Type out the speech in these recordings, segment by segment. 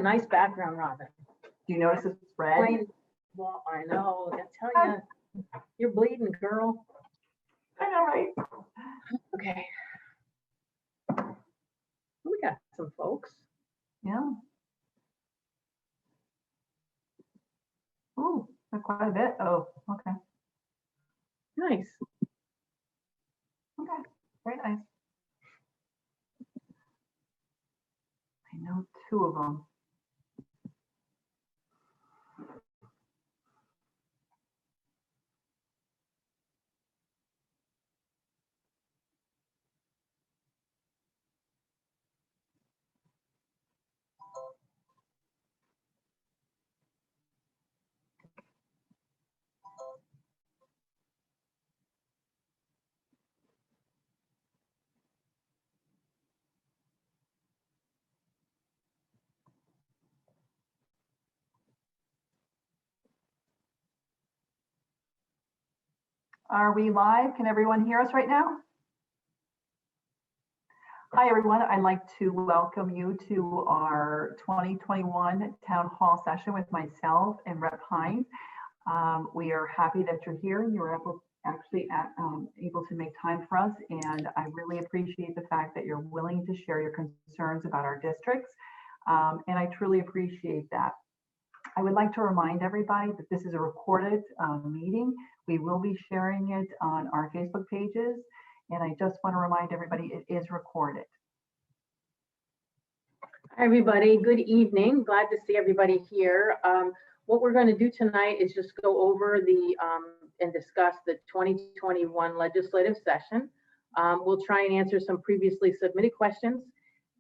nice background, Robin. Do you notice it's red? Well, I know. I tell you, you're bleeding, girl. I know, right? Okay. We got some folks. Yeah. Ooh, quite a bit. Oh, okay. Nice. Okay, very nice. I know 2 of them. Are we live? Can everyone hear us right now? Hi, everyone. I'd like to welcome you to our 2021 Town Hall session with myself and Rep. Haines. We are happy that you're here. You're able to make time for us, and I really appreciate the fact that you're willing to share your concerns about our districts, and I truly appreciate that. I would like to remind everybody that this is a recorded meeting. We will be sharing it on our Facebook pages, and I just want to remind everybody it is recorded. Hi, everybody. Good evening. Glad to see everybody here. What we're going to do tonight is just go over and discuss the 2021 legislative session. We'll try and answer some previously submitted questions,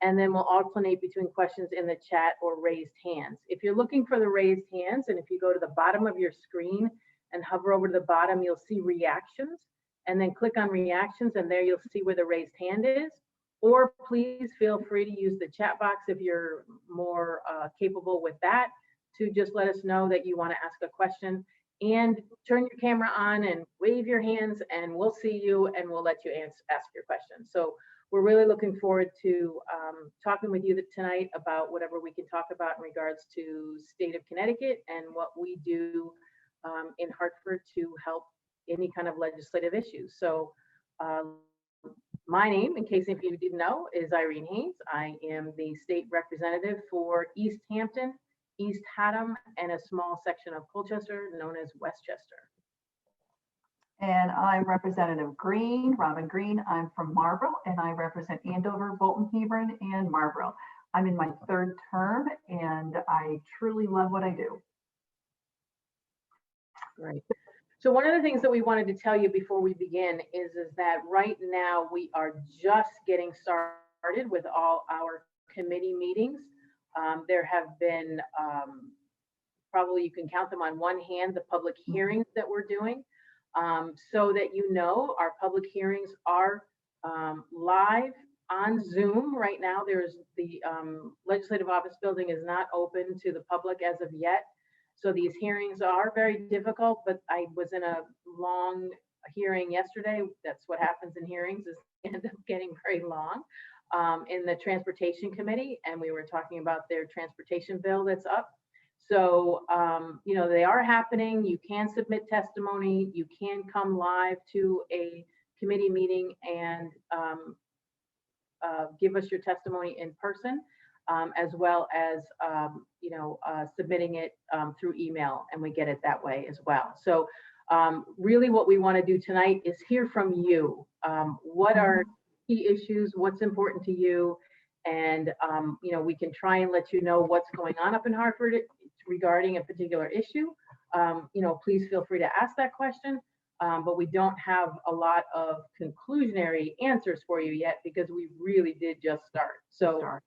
and then we'll alternate between questions in the chat or raised hands. If you're looking for the raised hands, and if you go to the bottom of your screen and hover over to the bottom, you'll see reactions, and then click on reactions, and there you'll see where the raised hand is. Or please feel free to use the chat box if you're more capable with that, to just let us know that you want to ask a question, and turn your camera on and wave your hands, and we'll see you and we'll let you ask your question. So we're really looking forward to talking with you tonight about whatever we can talk about in regards to state of Connecticut and what we do in Hartford to help any kind of legislative issues. So my name, in case if you didn't know, is Irene Haines. I am the state representative for East Hampton, East Haddam, and a small section of Colchester known as Westchester. And I'm Representative Green, Robin Green. I'm from Marlborough, and I represent Andover, Bolton, Hebron, and Marlborough. I'm in my 3rd term, and I truly love what I do. Great. So one of the things that we wanted to tell you before we begin is that right now we are just getting started with all our committee meetings. There have been, probably you can count them on one hand, the public hearings that we're doing. So that you know, our public hearings are live on Zoom right now. There's the Legislative Office building is not open to the public as of yet. So these hearings are very difficult, but I was in a long hearing yesterday. That's what happens in hearings, is they end up getting very long, in the Transportation Committee, and we were talking about their transportation bill that's up. So, you know, they are happening. You can submit testimony. You can come live to a committee meeting and give us your testimony in person, as well as, you know, submitting it through email, and we get it that way as well. So really what we want to do tonight is hear from you. What are key issues? What's important to you? And, you know, we can try and let you know what's going on up in Hartford regarding a particular issue. You know, please feel free to ask that question, but we don't have a lot of conclusionary answers for you yet because we really did just start. So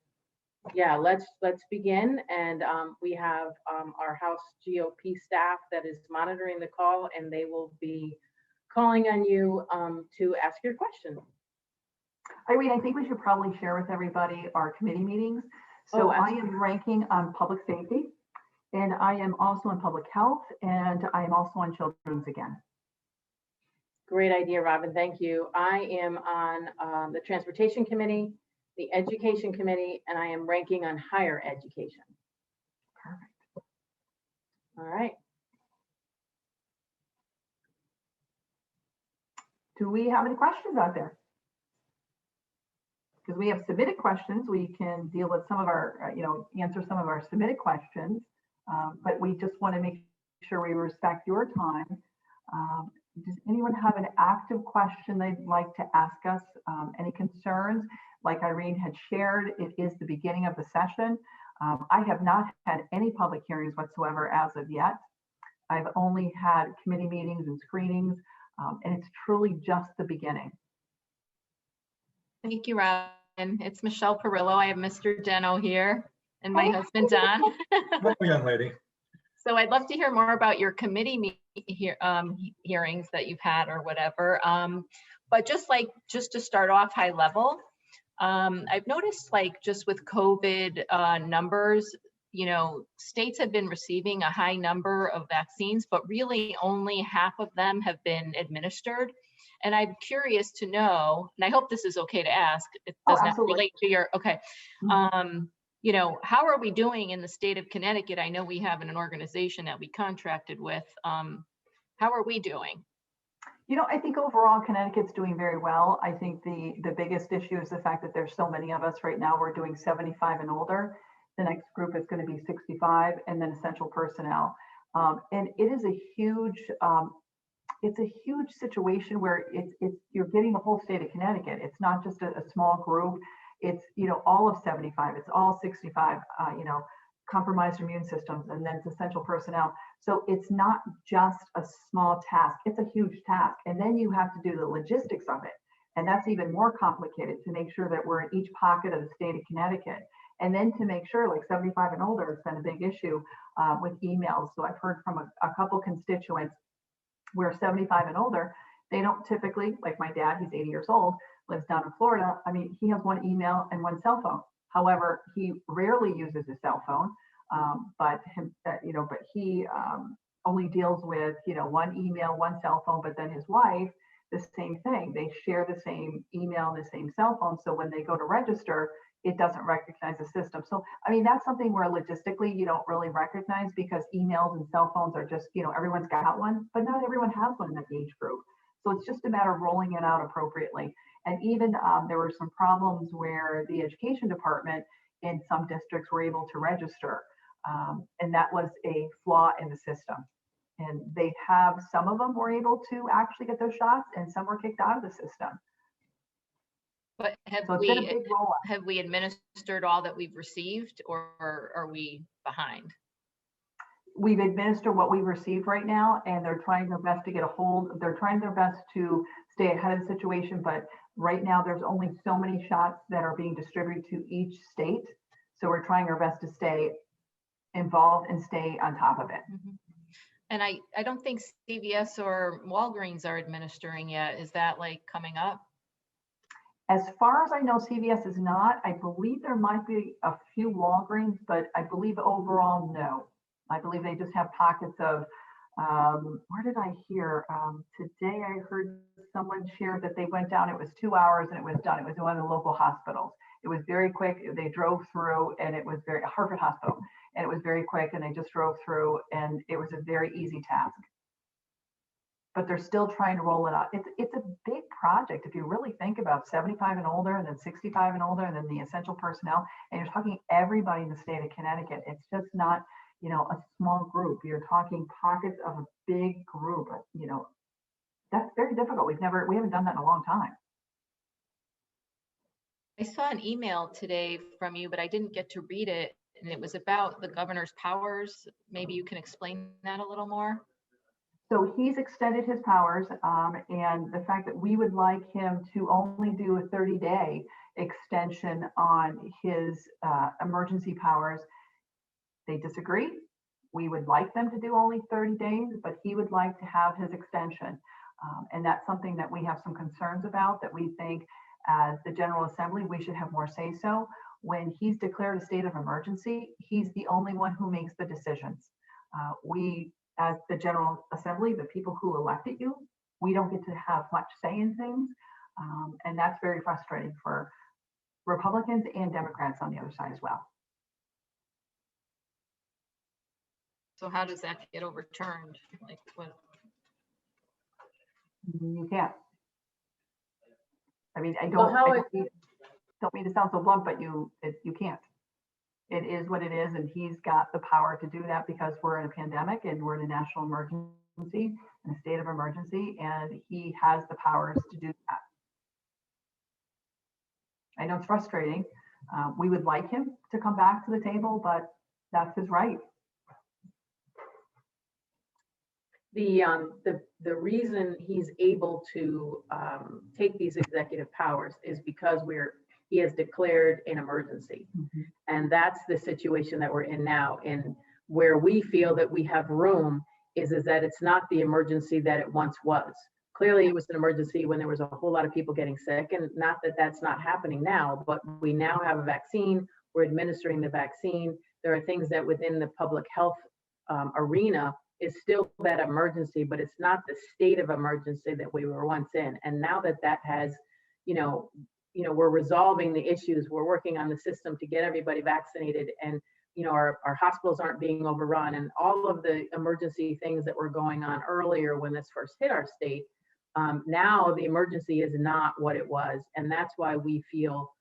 yeah, let's begin. And we have our House GOP staff that is monitoring the call, and they will be calling on you to ask your question. Irene, I think we should probably share with everybody our committee meetings. So I am ranking on public safety, and I am also on public health, and I am also on children's again. Great idea, Robin. Thank you. I am on the Transportation Committee, the Education Committee, and I am ranking on higher education. All right. Do we have any questions out there? Because we have submitted questions, we can deal with some of our, answer some of our submitted questions, but we just want to make sure we respect your time. Does anyone have an active question they'd like to ask us? Any concerns? Like Irene had shared, it is the beginning of the session. I have not had any public hearings whatsoever as of yet. I've only had committee meetings and screenings, and it's truly just the beginning. Thank you, Robin. It's Michelle Perillo. I have Mr. Deno here and my husband, Don. Hello, young lady. So I'd love to hear more about your committee hearings that you've had or whatever. But just to start off high level, I've noticed just with COVID numbers, states have been receiving a high number of vaccines, but really only half of them have been administered. And I'm curious to know, and I hope this is okay to ask, it does not relate to your, okay. How are we doing in the state of Connecticut? I know we have an organization that we contracted with. How are we doing? I think overall Connecticut's doing very well. I think the biggest issue is the fact that there's so many of us right now. We're doing 75 and older. The next group is going to be 65 and then essential personnel. And it is a huge, it's a huge situation where you're getting the whole state of Connecticut. It's not just a small group. It's, all of 75, it's all 65, compromised immune systems, and then it's essential personnel. So it's not just a small task, it's a huge task. And then you have to do the logistics of it. And that's even more complicated to make sure that we're in each pocket of the state of Connecticut. And then to make sure, like 75 and older, it's been a big issue with emails. So I've heard from a couple constituents where 75 and older, they don't typically, like my dad, he's 80 years old, lives down in Florida. I mean, he has one email and one cell phone. However, he rarely uses a cell phone, but he only deals with, one email, one cell phone, but then his wife, the same thing. They share the same email and the same cell phone. So when they go to register, it doesn't recognize the system. So, I mean, that's something where logistically you don't really recognize because emails and cell phones are just, everyone's got one, but not everyone has one in that age group. So it's just a matter of rolling it out appropriately. And even there were some problems where the education department in some districts were able to register. And that was a flaw in the system. And they have, some of them were able to actually get those shots and some were kicked out of the system. But have we administered all that we've received, or are we behind? We've administered what we've received right now, and they're trying their best to get a hold. They're trying their best to stay ahead of the situation, but right now there's only so many shots that are being distributed to each state. So we're trying our best to stay involved and stay on top of it. Mm-hmm. And I don't think CVS or Walgreens are administering yet. Is that coming up? As far as I know, CVS is not. I believe there might be a few Walgreens, but I believe overall, no. I believe they just have pockets of, where did I hear? Today I heard someone share that they went down, it was 2 hours and it was done. It was in one of the local hospitals. It was very quick. They drove through and it was Harvard Hospital, and it was very quick and they just drove through and it was a very easy task. But they're still trying to roll it out. It's a big project. If you really think about 75 and older and then 65 and older and then the essential personnel, and you're talking everybody in the state of Connecticut, it's just not, a small group. You're talking pockets of a big group, that's very difficult. We haven't done that in a long time. I saw an email today from you, but I didn't get to read it. And it was about the governor's powers. Maybe you can explain that a little more. So he's extended his powers, and the fact that we would like him to only do a 30-day extension on his emergency powers, they disagree. We would like them to do only 30 days, but he would like to have his extension. And that's something that we have some concerns about, that we think as the General Assembly, we should have more say-so. When he's declared a state of emergency, he's the only one who makes the decisions. We, as the General Assembly, the people who elected you, we don't get to have much say in things. And that's very frustrating for Republicans and Democrats on the other side as well. So how does that get overturned? Like what? You can't. I mean, Well, how I don't mean to sound so blunt, but you can't. It is what it is, and he's got the power to do that because we're in a pandemic and we're in a national emergency, in a state of emergency, and he has the powers to do that. I know it's frustrating. We would like him to come back to the table, but that's his right. The reason he's able to take these executive powers is because he has declared an emergency. And that's the situation that we're in now. And where we feel that we have room is that it's not the emergency that it once was. Clearly, it was an emergency when there was a whole lot of people getting sick, and not that that's not happening now, but we now have a vaccine. We're administering the vaccine. There are things that within the public health arena is still that emergency, but it's not the state of emergency that we were once in. And now that that has, we're resolving the issues, we're working on the system to get everybody vaccinated, and our hospitals aren't being overrun, and all of the emergency things that were going on earlier when this first hit our state. Now the emergency is not what it was, and that's why we feel,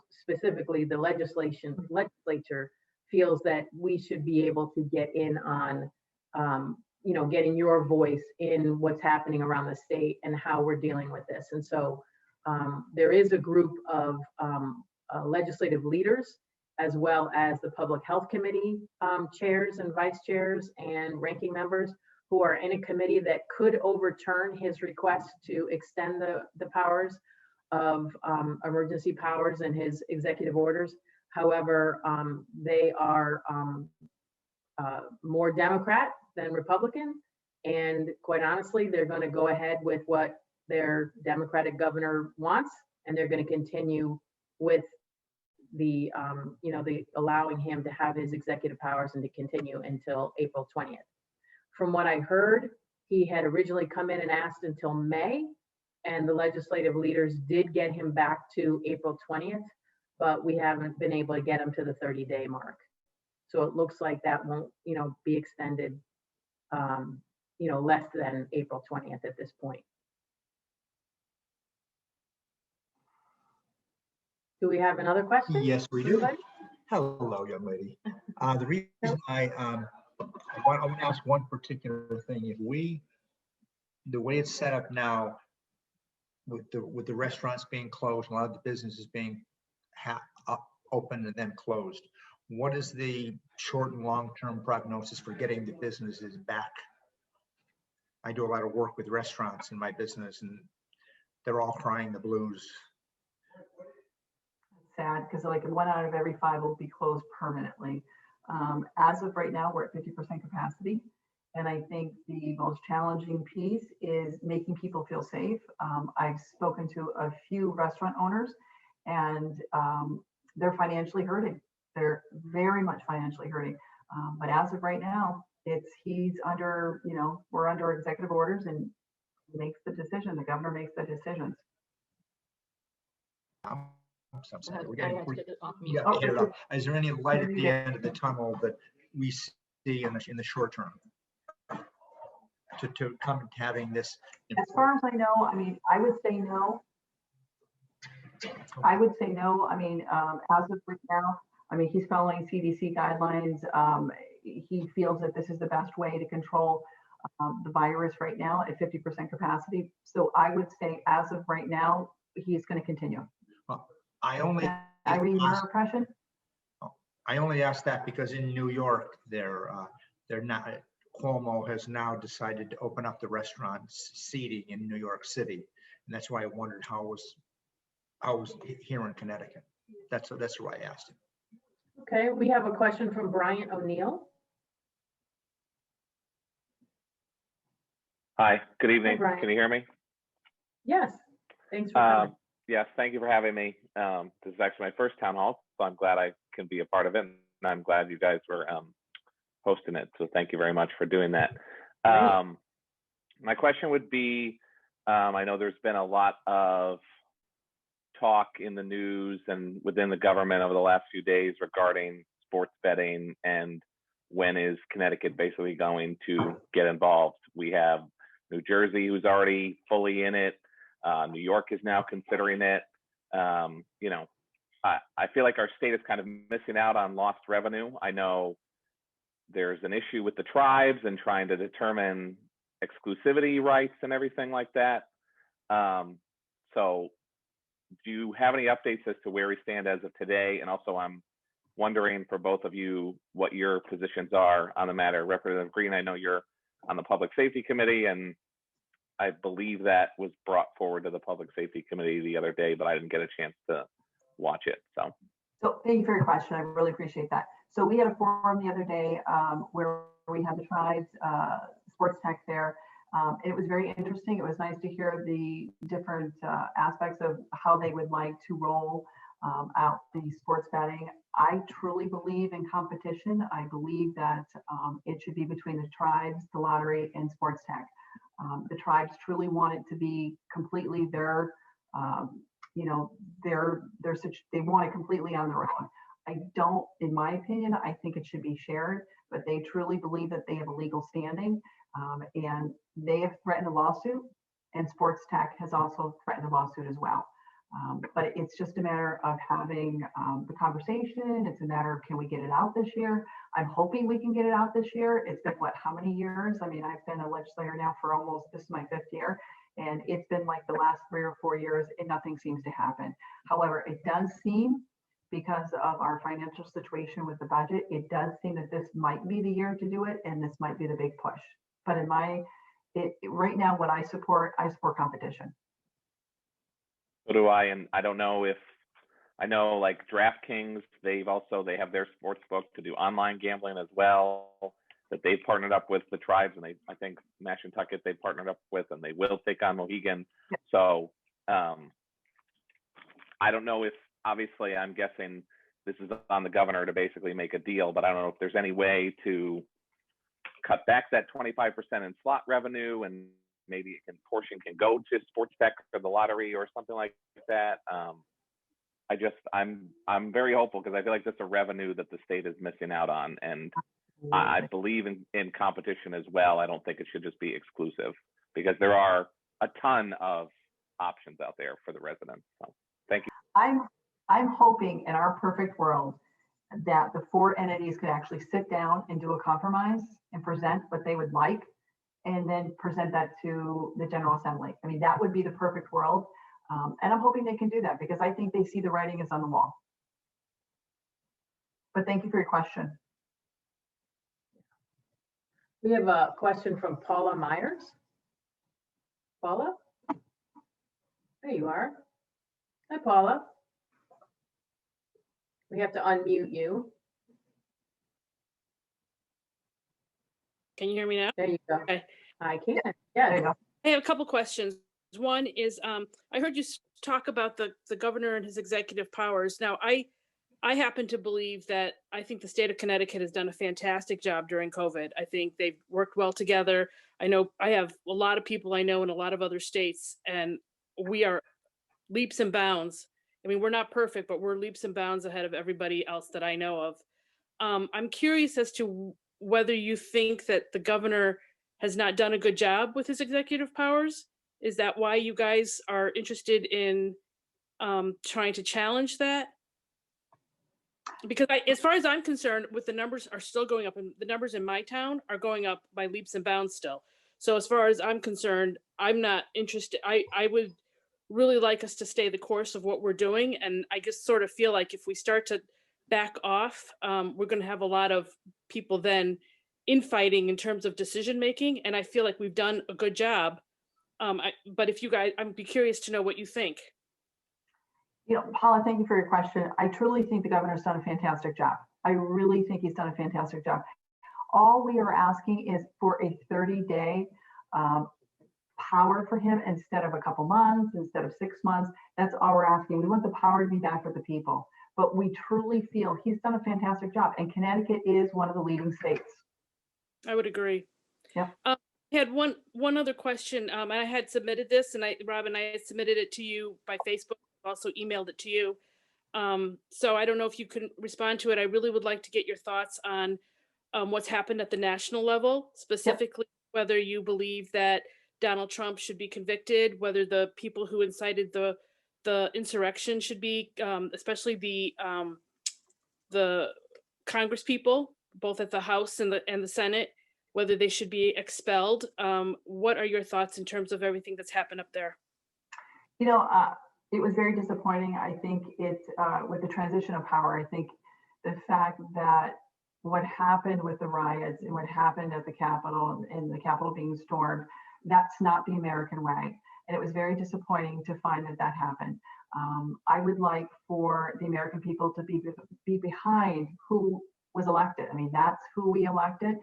specifically the legislature feels that we should be able to get in on, getting your voice in what's happening around the state and how we're dealing with this. And so there is a group of legislative leaders, as well as the Public Health Committee chairs and vice chairs and ranking members, who are in a committee that could overturn his request to extend the powers of emergency powers and his executive orders. However, they are more Democrat than Republican. And quite honestly, they're going to go ahead with what their Democratic governor wants, and they're going to continue with the allowing him to have his executive powers and to continue until April 20th. From what I heard, he had originally come in and asked until May, and the legislative leaders did get him back to April 20th, but we haven't been able to get him to the 30-day mark. So it looks like that won't, be extended, less than April 20th at this point. Do we have another question? Yes, we do. Hello, young lady. The reason I want to ask one particular thing. The way it's set up now, with the restaurants being closed, a lot of the businesses being open and then closed, what is the short and long-term prognosis for getting the businesses back? I do a lot of work with restaurants in my business, and they're all crying the blues. Sad, because like 1 out of every 5 will be closed permanently. As of right now, we're at 50% capacity. And I think the most challenging piece is making people feel safe. I've spoken to a few restaurant owners, and they're financially hurting. They're very much financially hurting. But as of right now, he's under, we're under executive orders, and he makes the decision. The governor makes the decisions. I'm sorry. Oh, Is there any light at the end of the tunnel that we see in the short term to come to having this? As far as I know, I mean, I would say no. I would say no. I mean, as of right now, I mean, he's following CDC guidelines. He feels that this is the best way to control the virus right now at 50% capacity. So I would say, as of right now, he's going to continue. Well, I only asked that because in New York, they're not. Cuomo has now decided to open up the restaurant seating in New York City, and that's why I wondered how it was here in Connecticut. That's why I asked him. Okay, we have a question from Brian O'Neill. Hi, good evening. Hi, can you hear me? Yes, thanks for coming. Yes, thank you for having me. This is actually my first town hall, so I'm glad I can be a part of it, and I'm glad you guys were hosting it. So thank you very much for doing that. My question would be, I know there's been a lot of talk in the news and within the government over the last few days regarding sports betting and when is Connecticut basically going to get involved? We have New Jersey, who's already fully in it. New York is now considering it. You know, I feel like our state is kind of missing out on lost revenue. I know there's an issue with the tribes and trying to determine exclusivity rights and everything like that. So do you have any updates as to where we stand as of today? And also I'm wondering for both of you what your positions are on the matter. Representative Green, I know you're on the Public Safety Committee, and I believe that was brought forward to the Public Safety Committee the other day, but I didn't get a chance to watch it. So thank you for your question. I really appreciate that. So we had a forum the other day where we had the tribes, sports tech there. It was very interesting. It was nice to hear the different aspects of how they would like to roll out the sports betting. I truly believe in competition. I believe that it should be between the tribes, the lottery, and sports tech. The tribes truly want it to be completely their, you know, they want it completely on their own. I don't, in my opinion, I think it should be shared, but they truly believe that they have a legal standing, and they have threatened a lawsuit, and sports tech has also threatened a lawsuit as well. But it's just a matter of having the conversation. It's a matter of, can we get it out this year? I'm hoping we can get it out this year. It's been what, how many years? I mean, I've been a legislator now for almost, this is my 5th year, and it's been like the last 3 or 4 years and nothing seems to happen. However, it does seem, because of our financial situation with the budget, it does seem that this might be the year to do it, and this might be the big push. But in right now, what I support competition. so do I, and I don't know if, I know like DraftKings, they have their sports book to do online gambling as well, that they've partnered up with the tribes, and I think Mashantucket they partnered up with, and they will take on Mohegan. Yep. So I don't know if, obviously I'm guessing this is on the governor to basically make a deal, but I don't know if there's any way to cut back that 25% in slot revenue, and maybe portion can go to sports tech or the lottery or something like that. I'm very hopeful, because I feel like that's a revenue that the state is missing out on, and I believe in competition as well. I don't think it should just be exclusive, because there are a ton of options out there for the residents. So thank you. I'm hoping in our perfect world that the 4 entities could actually sit down and do a compromise and present what they would like, and then present that to the General Assembly. I mean, that would be the perfect world. And I'm hoping they can do that, because I think they see the writing is on the wall. But thank you for your question. We have a question from Paula Myers. Paula? There you are. Hi, Paula. We have to unmute you. Can you hear me now? There you go. Okay. I can. Yeah. There you go. I have a couple questions. One is, I heard you talk about the governor and his executive powers. Now, I happen to believe that I think the state of Connecticut has done a fantastic job during COVID. I think they've worked well together. I know I have a lot of people I know in a lot of other states, and we are leaps and bounds. I mean, we're not perfect, but we're leaps and bounds ahead of everybody else that I know of. I'm curious as to whether you think that the governor has not done a good job with his executive powers. Is that why you guys are interested in trying to challenge that? Because as far as I'm concerned, with the numbers are still going up, and the numbers in my town are going up by leaps and bounds still. So as far as I'm concerned, I'm not interested. I would really like us to stay the course of what we're doing. And I just sort of feel like if we start to back off, we're going to have a lot of people then infighting in terms of decision making. And I feel like we've done a good job. But if you guys, I'd be curious to know what you think. You know, Paula, thank you for your question. I truly think the governor's done a fantastic job. I really think he's done a fantastic job. All we are asking is for a 30-day power for him instead of a couple months, instead of 6 months. That's all we're asking. We want the power to be back with the people. But we truly feel he's done a fantastic job. And Connecticut is one of the leading states. I would agree. Yeah. I had one other question. And I had submitted this, and Robin, I had submitted it to you by Facebook, also emailed it to you. So I don't know if you can respond to it. I really would like to get your thoughts on what's happened at the national level, specifically whether you believe that Donald Trump should be convicted, whether the people who incited the insurrection should be, especially the Congress people, both at the House and the Senate, whether they should be expelled. What are your thoughts in terms of everything that's happened up there? You know, it was very disappointing. I think with the transition of power, I think the fact that what happened with the riots and what happened at the Capitol and the Capitol being stormed, that's not the American way. And it was very disappointing to find that that happened. I would like for the American people to be behind who was elected. I mean, that's who we elected.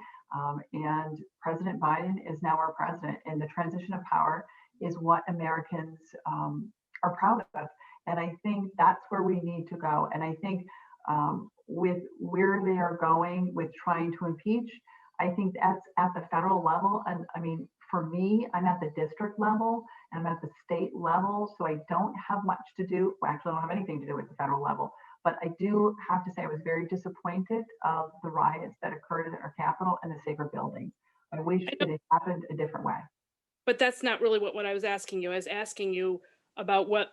And President Biden is now our president. And the transition of power is what Americans are proud of. And I think that's where we need to go. And I think with where they are going with trying to impeach, I think that's at the federal level. And I mean, for me, I'm at the district level and I'm at the state level. So I don't have much to do. Well, actually, I don't have anything to do with the federal level. But I do have to say I was very disappointed of the riots that occurred at our Capitol and the sacred buildings. I wish it had happened a different way. But that's not really what I was asking you. I was asking you about what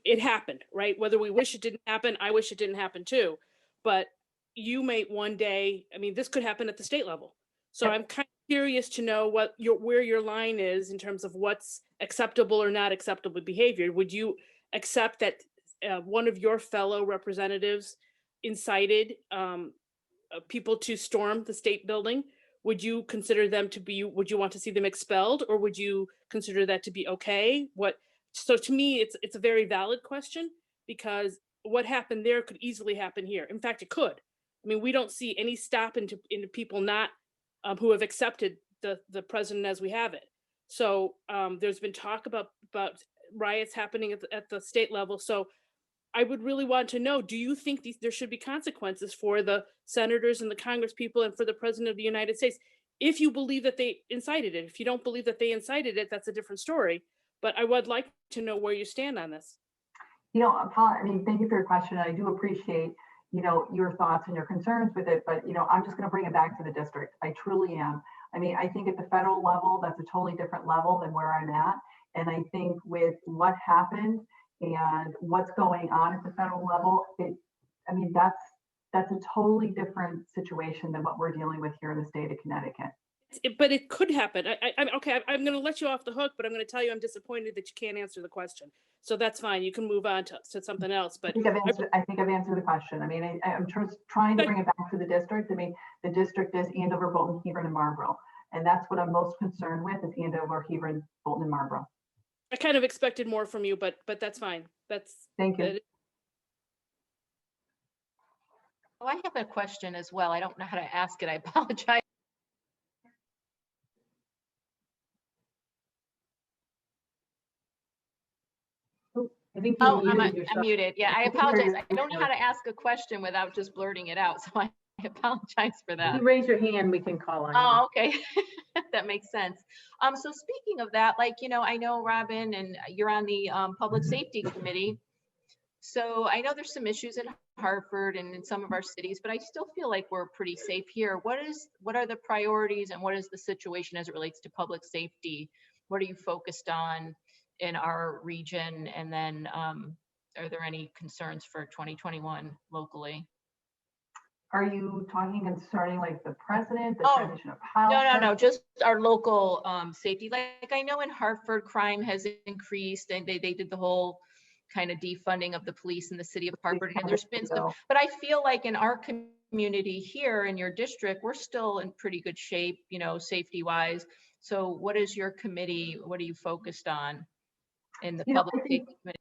it happened, right? Whether we wish it didn't happen, I wish it didn't happen too. But you may one day, I mean, this could happen at the state level. So I'm kind of curious to know where your line is in terms of what's acceptable or not acceptable behavior. Would you accept that one of your fellow representatives incited people to storm the state building? Would you consider them to be, would you want to see them expelled, or would you consider that to be okay? So to me, it's a very valid question, because what happened there could easily happen here. In fact, it could. I mean, we don't see any stop into people not who have accepted the president as we have it. So there's been talk about riots happening at the state level. So I would really want to know, do you think there should be consequences for the senators and the Congress people and for the president of the United States if you believe that they incited it? If you don't believe that they incited it, that's a different story. But I would like to know where you stand on this. You know, Paula, I mean, thank you for your question. I do appreciate, you know, your thoughts and your concerns with it, but, you know, I'm just going to bring it back to the district. I truly am. I mean, I think at the federal level, that's a totally different level than where I'm at. And I think with what happened and what's going on at the federal level, I mean, that's a totally different situation than what we're dealing with here in the state of Connecticut. But it could happen. I'm okay. I'm going to let you off the hook, but I'm going to tell you I'm disappointed that you can't answer the question. So that's fine. You can move on to something else. But I think I've answered the question. I mean, I'm trying to bring it back to the district. I mean, the district is Andover, Bolton, Hebron, and Marlborough. And that's what I'm most concerned with, is Andover, Hebron, Bolton, and Marlborough. I kind of expected more from you, but that's fine. Thank you. Oh, I have a question as well. I don't know how to ask it. I apologize. I think Oh, I'm muted. Yeah, I apologize. I don't know how to ask a question without just blurting it out. So I apologize for that. If you raise your hand, we can call on you. Oh, okay. That makes sense. So speaking of that, like, you know, I know Robin and you're on the Public Safety Committee. So I know there's some issues in Hartford and in some of our cities, but I still feel like we're pretty safe here. What are the priorities and what is the situation as it relates to public safety? What are you focused on in our region? And then are there any concerns for 2021 locally? Are you talking concerning like the president, the transition of power? No, just our local safety. Like I know in Hartford, crime has increased and they did the whole kind of defunding of the police in the city of Hartford. And there's been some, but I feel like in our community here in your district, we're still in pretty good shape, you know, safety wise. So what is your committee? What are you focused on in the public safety committee?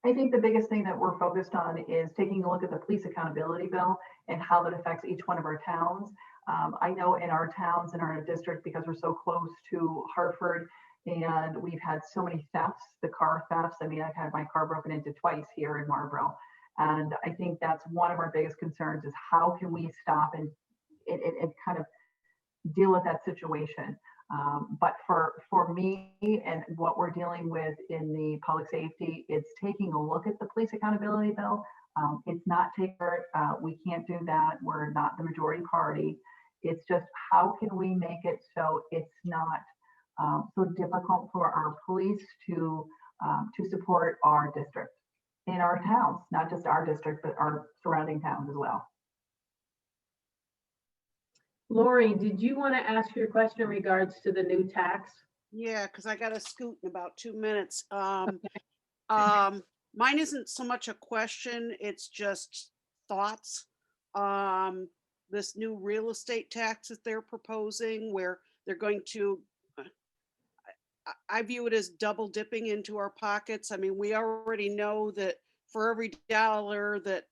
I think the biggest thing that we're focused on is taking a look at the police accountability bill and how that affects each one of our towns. I know in our towns, in our district, because we're so close to Hartford and we've had so many thefts, the car thefts. I mean, I've had my car broken into twice here in Marlborough. And I think that's one of our biggest concerns, is how can we stop and kind of deal with that situation. But for me and what we're dealing with in the public safety, it's taking a look at the police accountability bill. It's not we can't do that. We're not the majority party. It's just how can we make it so it's not so difficult for our police to support our district in our towns, not just our district, but our surrounding towns as well. Lori, did you want to ask your question in regards to the new tax? Yeah, because I got to scoot in about 2 minutes. Mine isn't so much a question, it's just thoughts. This new real estate tax that they're proposing, where they're going to, I view it as double dipping into our pockets. I mean, we already know that for every dollar that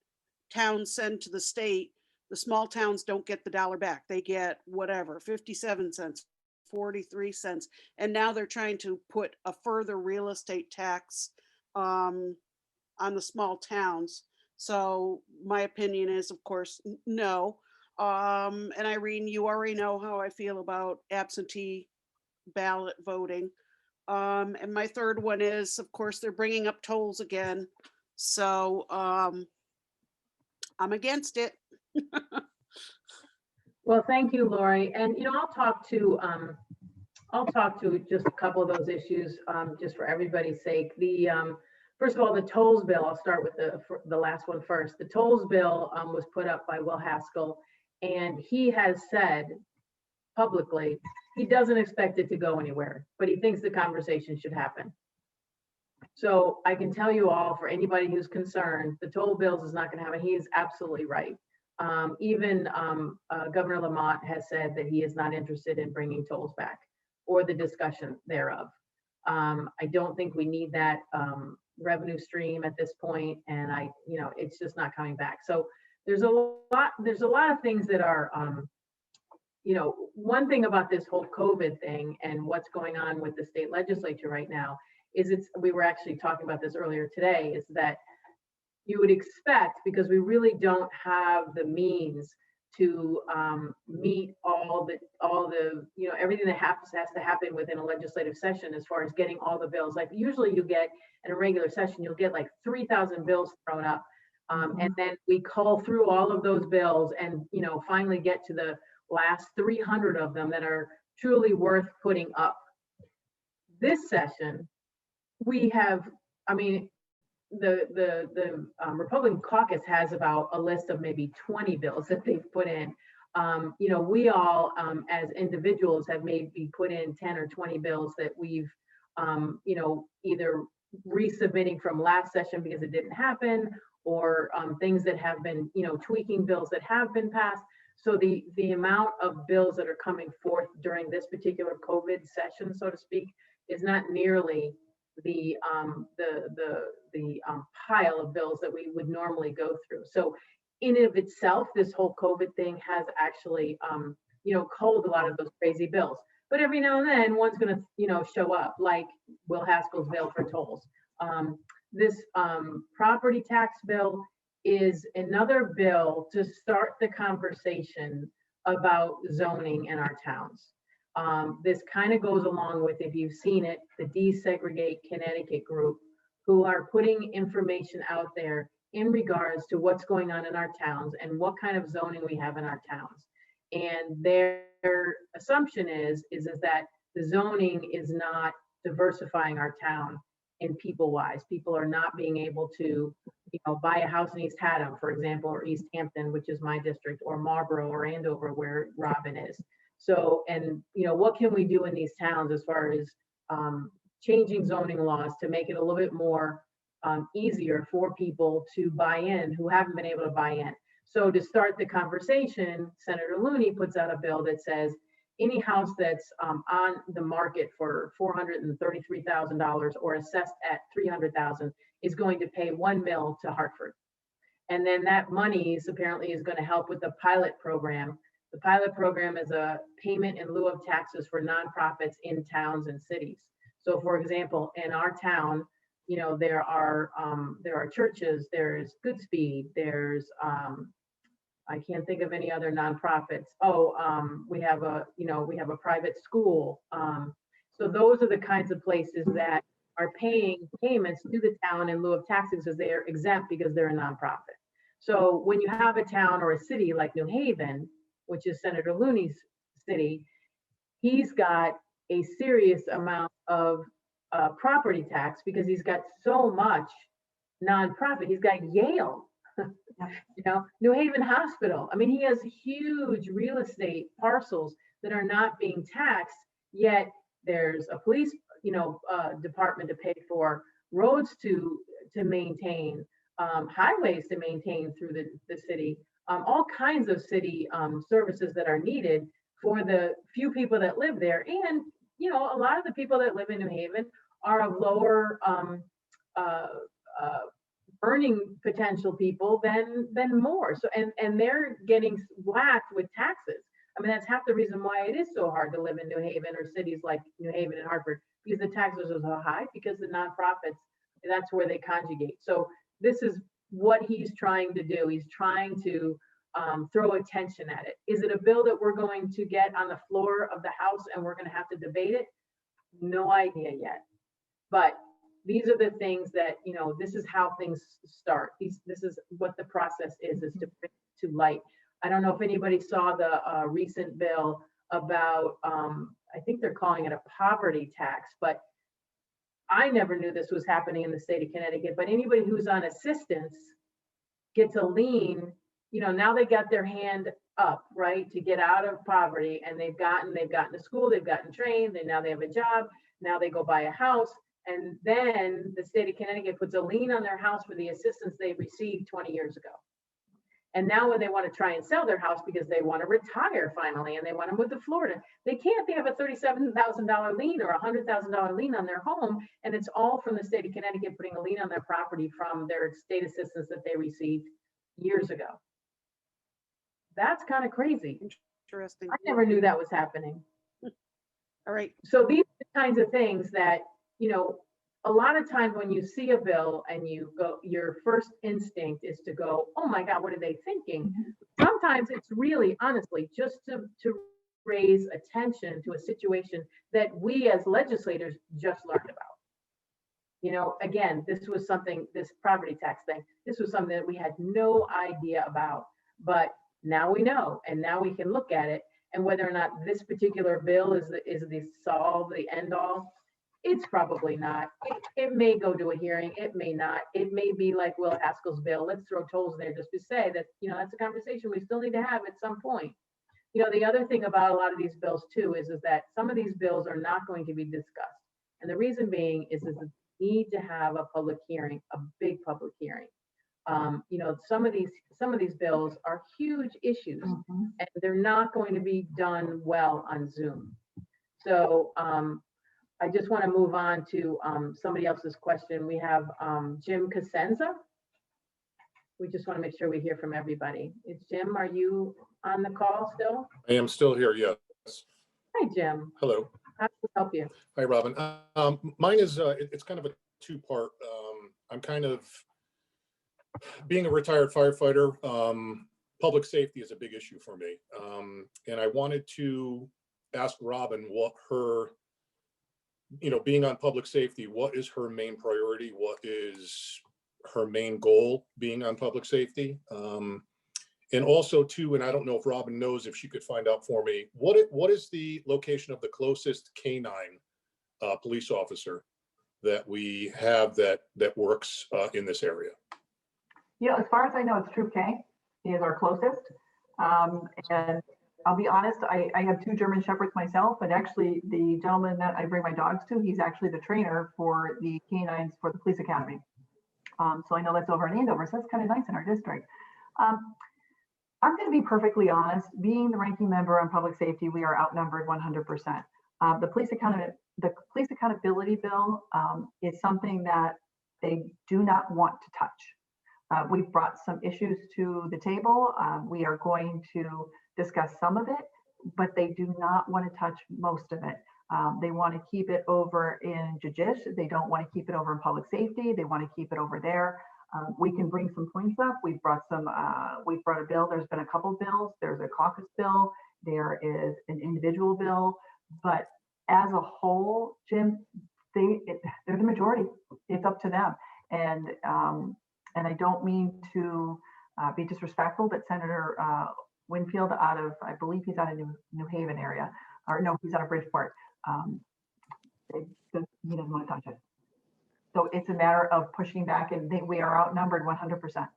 towns send to the state, the small towns don't get the dollar back. They get whatever, 57 cents, 43 cents. And now they're trying to put a further real estate tax on the small towns. So my opinion is, of course, no. And Irene, you already know how I feel about absentee ballot voting. And my third one is, of course, they're bringing up tolls again. So I'm against it. Well, thank you, Lori. And, I'll talk to just a couple of those issues, just for everybody's sake. First of all, the tolls bill, I'll start with the last one first. The tolls bill was put up by Will Haskell, and he has said publicly, he doesn't expect it to go anywhere, but he thinks the conversation should happen. So I can tell you all, for anybody who's concerned, the toll bills is not going to happen. He is absolutely right. Even Governor Lamont has said that he is not interested in bringing tolls back or the discussion thereof. I don't think we need that revenue stream at this point, and it's just not coming back. So there's a lot of things that are, one thing about this whole COVID thing and what's going on with the state legislature right now is we were actually talking about this earlier today, is that you would expect, because we really don't have the means to meet all the everything that has to happen within a legislative session as far as getting all the bills. Like usually you get in a regular session, you'll get like 3,000 bills thrown up. And then we cull through all of those bills and, finally get to the last 300 of them that are truly worth putting up. This session, we have, the Republican caucus has about a list of maybe 20 bills that they've put in. We all, as individuals, have maybe put in 10 or 20 bills that we've, either resubmitting from last session because it didn't happen, or things that have been, tweaking bills that have been passed. So the amount of bills that are coming forth during this particular COVID session, so to speak, is not nearly the pile of bills that we would normally go through. So in and of itself, this whole COVID thing has actually, culled a lot of those crazy bills. But every now and then one's going to, show up, like Will Haskell's bill for tolls. This property tax bill is another bill to start the conversation about zoning in our towns. This kind of goes along with, if you've seen it, the Desegregate Connecticut group, who are putting information out there in regards to what's going on in our towns and what kind of zoning we have in our towns. And their assumption is that the zoning is not diversifying our town in people-wise. People are not being able to, buy a house in East Haddam, for example, or East Hampton, which is my district, or Marlborough or Andover, where Robin is. So, and what can we do in these towns as far as changing zoning laws to make it a little bit more easier for people to buy in who haven't been able to buy in. So to start the conversation, Senator Looney puts out a bill that says any house that's on the market for $433,000 or assessed at $300,000 is going to pay $1 million to Hartford. And then that money apparently is going to help with the pilot program. The pilot program is a payment in lieu of taxes for nonprofits in towns and cities. So for example, in our town, there are churches, there's Goodspeed, there's I can't think of any other nonprofits. We have a private school. So those are the kinds of places that are paying payments to the town in lieu of taxes, because they are exempt because they're a nonprofit. So when you have a town or a city like New Haven, which is Senator Looney's city, he's got a serious amount of property tax because he's got so much nonprofit. He's got Yale, New Haven Hospital. I mean, he has huge real estate parcels that are not being taxed, yet there's a police, department to pay for, roads to maintain, highways to maintain through the city, all kinds of city services that are needed for the few people that live there. And, a lot of the people that live in New Haven are of lower earning potential people than more. So, and they're getting whacked with taxes. I mean, that's half the reason why it is so hard to live in New Haven or cities like New Haven and Hartford, because the taxes are so high, because the nonprofits, that's where they conjugate. So this is what he's trying to do. He's trying to throw attention at it. Is it a bill that we're going to get on the floor of the House and we're going to have to debate it? No idea yet. But these are the things that, this is how things start. This is what the process is to bring it to light. I don't know if anybody saw the recent bill about, I think they're calling it a poverty tax, but I never knew this was happening in the state of Connecticut. But anybody who's on assistance gets a lien. Now they got their hand up, right, to get out of poverty, and they've gotten to school, they've gotten trained, now they have a job, now they go buy a house, and then the state of Connecticut puts a lien on their house for the assistance they received 20 years ago. And now when they want to try and sell their house because they want to retire finally and they want to move to Florida, they can't. They have a $37,000 lien or a $100,000 lien on their home, and it's all from the state of Connecticut putting a lien on their property from their state assistance that they received years ago. That's kind of crazy. Interesting. I never knew that was happening. All right. So these are the kinds of things that, a lot of times when you see a bill and you go, your first instinct is to go, oh my God, what are they thinking? Sometimes it's really, honestly, just to raise attention to a situation that we as legislators just learned about. Again, this property tax thing, this was something that we had no idea about, but now we know, and now we can look at it, and whether or not this particular bill is the solve, the end all, it's probably not. It may go to a hearing, it may not. It may be like Will Haskell's bill. Let's throw tolls there just to say that, that's a conversation we still need to have at some point. The other thing about a lot of these bills too is that some of these bills are not going to be discussed. And the reason being is that we need to have a public hearing, a big public hearing. Some of these bills are huge issues, and they're not going to be done well on Zoom. So I just want to move on to somebody else's question. We have Jim Cosenza. We just want to make sure we hear from everybody. Jim, are you on the call still? I am still here, yes. Hi, Jim. Hello. How can we help you? Hi, Robin. Mine is, it's kind of a two-part. I'm kind of, being a retired firefighter, public safety is a big issue for me. And I wanted to ask Robin what her, being on public safety, what is her main priority? What is her main goal being on public safety? And also too, and I don't know if Robin knows, if she could find out for me, what is the location of the closest canine police officer that we have that works in this area? As far as I know, it's Troop K is our closest. And I'll be honest, I have 2 German Shepherds myself, but actually the gentleman that I bring my dogs to, he's actually the trainer for the canines for the police academy. So I know that's over in Andover, so that's kind of nice in our district. I'm going to be perfectly honest, being the ranking member on public safety, we are outnumbered 100%. The police accountability bill is something that they do not want to touch. We've brought some issues to the table. We are going to discuss some of it, but they do not want to touch most of it. They want to keep it over in judice. They don't want to keep it over in public safety. They want to keep it over there. We can bring some points up. We've brought a bill. There's been a couple bills. There's a caucus bill. There is an individual bill. But as a whole, Jim, they're the majority. It's up to them. And I don't mean to be disrespectful, but Senator Winfield out of, I believe he's out of New Haven area, or no, he's out of Bridgeport. He doesn't want to touch it. So it's a matter of pushing back, and we are outnumbered 100%.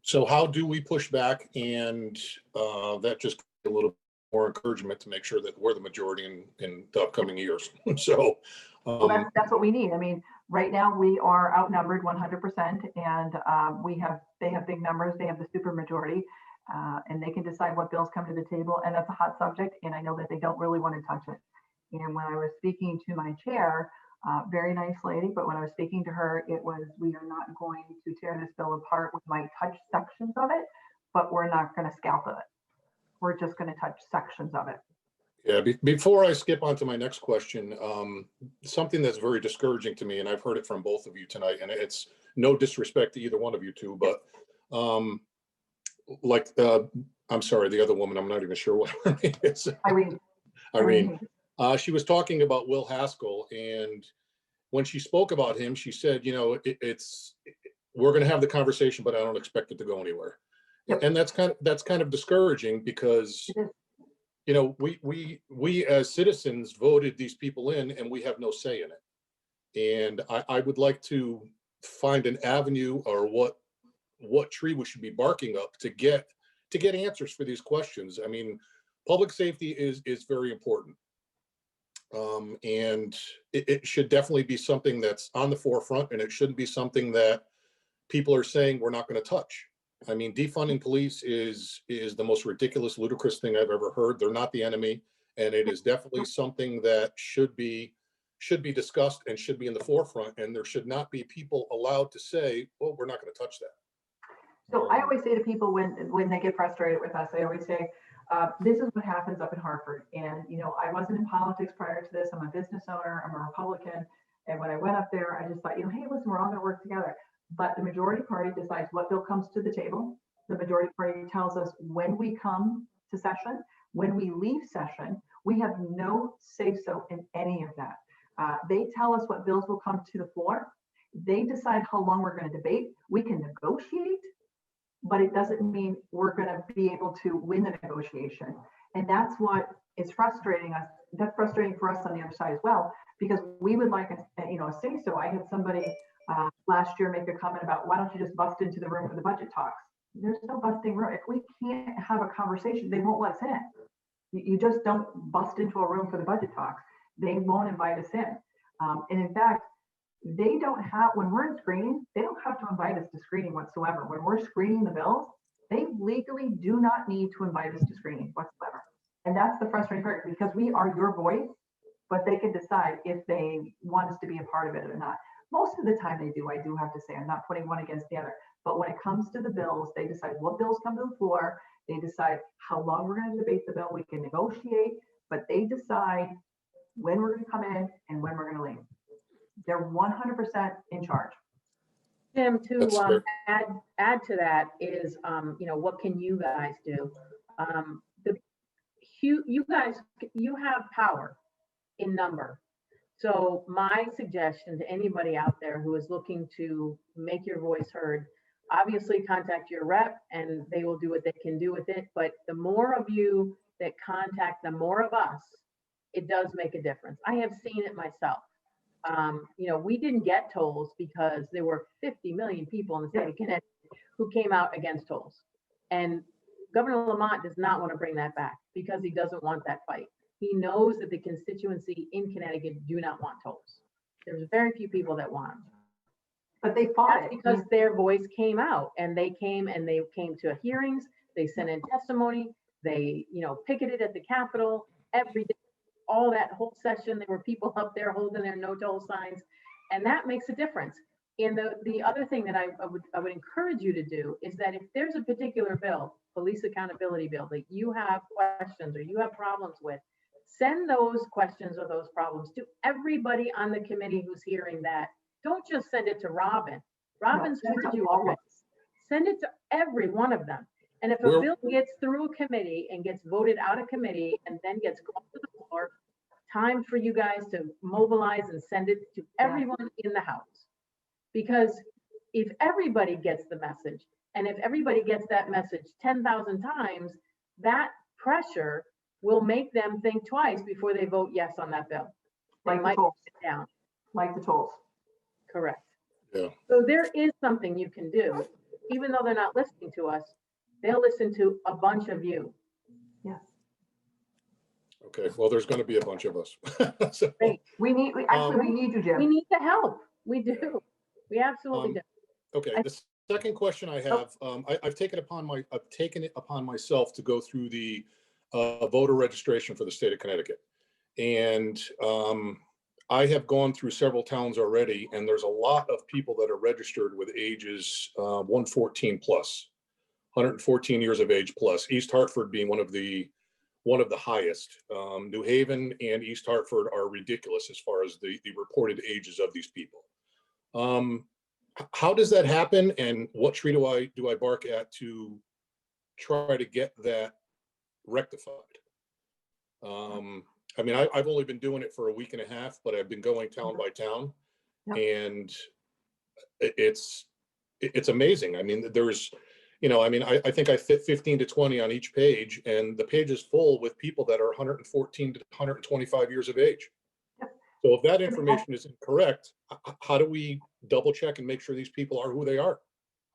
So how do we push back? And that just a little more encouragement to make sure that we're the majority in the upcoming years. So well, that's what we need. I mean, right now we are outnumbered 100%, and they have big numbers. They have the super majority, and they can decide what bills come to the table. And that's a hot subject. And I know that they don't really want to touch it. And when I was speaking to my chair, very nice lady, but when I was speaking to her, it was, we are not going to tear this bill apart. We might touch sections of it, but we're not going to scalp it. We're just going to touch sections of it. Yeah, before I skip on to my next question, something that's very discouraging to me, and I've heard it from both of you tonight, and it's no disrespect to either one of you two, but I'm sorry, the other woman, I'm not even sure what her name is. Irene. She was talking about Will Haskell, and when she spoke about him, she said, you know, we're going to have the conversation, but I don't expect it to go anywhere. Yep. And that's kind of discouraging because, you know, we as citizens voted these people in, and we have no say in it. And I would like to find an avenue or what tree we should be barking up to get answers for these questions. I mean, public safety is very important. And it should definitely be something that's on the forefront, and it shouldn't be something that people are saying we're not going to touch. I mean, defunding police is the most ridiculous, ludicrous thing I've ever heard. They're not the enemy, and it is definitely something that should be discussed and should be in the forefront. And there should not be people allowed to say, "Well, we're not going to touch that." So I always say to people when they get frustrated with us, I always say, this is what happens up in Hartford. And, you know, I wasn't in politics prior to this. I'm a business owner. I'm a Republican. And when I went up there, I just thought, you know, hey, listen, we're all going to work together. But the majority party decides what bill comes to the table. The majority party tells us when we come to session, when we leave session. We have no say-so in any of that. They tell us what bills will come to the floor. They decide how long we're going to debate. We can negotiate, but it doesn't mean we're going to be able to win the negotiation. And that's what is frustrating us. That's frustrating for us on the other side as well, because we would like a say so. I had somebody last year make a comment about, why don't you just bust into the room for the budget talks? There's no busting room. If we can't have a conversation, they won't let us in. You just don't bust into a room for the budget talks. They won't invite us in. And in fact, they don't have, when we're in screening, they don't have to invite us to screening whatsoever. When we're screening the bills, they legally do not need to invite us to screening whatsoever. And that's the frustrating part, because we are your voice, but they can decide if they want us to be a part of it or not. Most of the time they do, I do have to say. I'm not putting one against the other. But when it comes to the bills, they decide what bills come to the floor. They decide how long we're going to debate the bill. We can negotiate, but they decide when we're going to come in and when we're going to leave. They're 100% in charge. Tim, to add to that is, what can you guys do? You have power in number. So my suggestion to anybody out there who is looking to make your voice heard, obviously contact your rep and they will do what they can do with it. But the more of you that contact the more of us, it does make a difference. I have seen it myself. We didn't get tolls because there were 50 million people in the state of Connecticut who came out against tolls. And Governor Lamont does not want to bring that back because he doesn't want that fight. He knows that the constituency in Connecticut do not want tolls. There's very few people that want them. But they fought it because their voice came out, and they came to hearings. They sent in testimony. They, picketed at the Capitol every day. All that whole session, there were people up there holding their no toll signs, and that makes a difference. And the other thing that I would encourage you to do is that if there's a particular bill, police accountability bill, that you have questions or you have problems with, send those questions or those problems to everybody on the committee who's hearing that. Don't just send it to Robin. Robin's heard you always. Send it to every one of them. And if a bill gets through a committee and gets voted out of committee and then gets called to the floor, time for you guys to mobilize and send it to everyone in the House. Because if everybody gets the message, And if everybody gets that message 10,000 times, that pressure will make them think twice before they vote yes on that bill. They Like the might tolls. sit down. Like the tolls. Correct. Yeah. So there is something you can do, even though they're not listening to us, they'll listen to a bunch of you. Yes. Okay, well, there's going to be a bunch of us. So, Great. We need you, We Jim. need the help. We do. We absolutely do. okay, the second question I have, I've taken it upon myself to go through the voter registration for the state of Connecticut. And I have gone through several towns already, and there's a lot of people that are registered with ages 114 plus, 114 years of age plus. East Hartford being one of the highest. New Haven and East Hartford are ridiculous as far as the reported ages of these people. How does that happen, and what tree do I bark at to try to get that rectified? I mean, I've only been doing it for a week and a half, but I've been going town by town, and it's amazing. I mean, there's, I think I fit 15 to 20 on each page, and the page is full with people that are 114 to 125 years of age. So if that information is incorrect, how do we double check and make sure these people are who they are?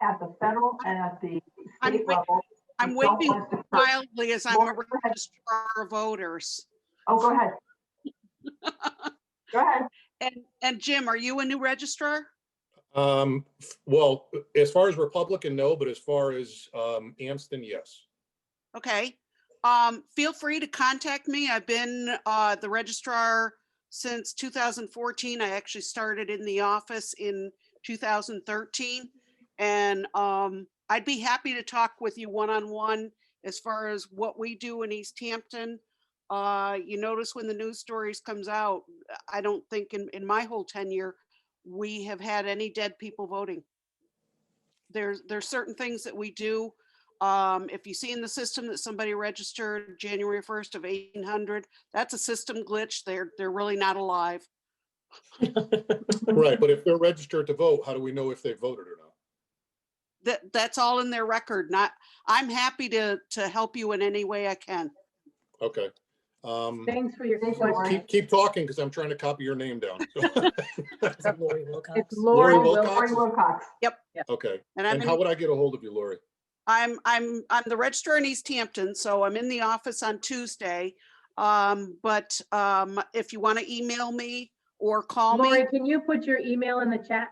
At the federal and at the state level. I'm we don't waiting want to- wildly as I'm a Laura, go ahead. registrar of voters. Oh, go ahead. Go ahead. And Jim, are you a new registrar? Well, as far as Republican, no, but as far as Amston, yes. Okay. Feel free to contact me. I've been the registrar since 2014. I actually started in the office in 2013. And I'd be happy to talk with you one-on-one as far as what we do in East Hampton. You notice when the news stories comes out, I don't think in my whole tenure, we have had any dead people voting. There's certain things that we do. If you see in the system that somebody registered January 1st of 1800, that's a system glitch. They're really not alive. Right, but if they're registered to vote, how do we know if they voted or not? That's all in their record. I'm happy to help you in any way I can. Okay. Thanks for your question. Keep talking, because I'm trying to copy your name down. It's Lori Lori Wilcox? Lori Wilcox. Okay. And And how would I get a hold of you, Lori? I'm the registrar in East Hampton, so I'm in the office on Tuesday. But if you want to email me or call Lori, me, can you put your email in the chat?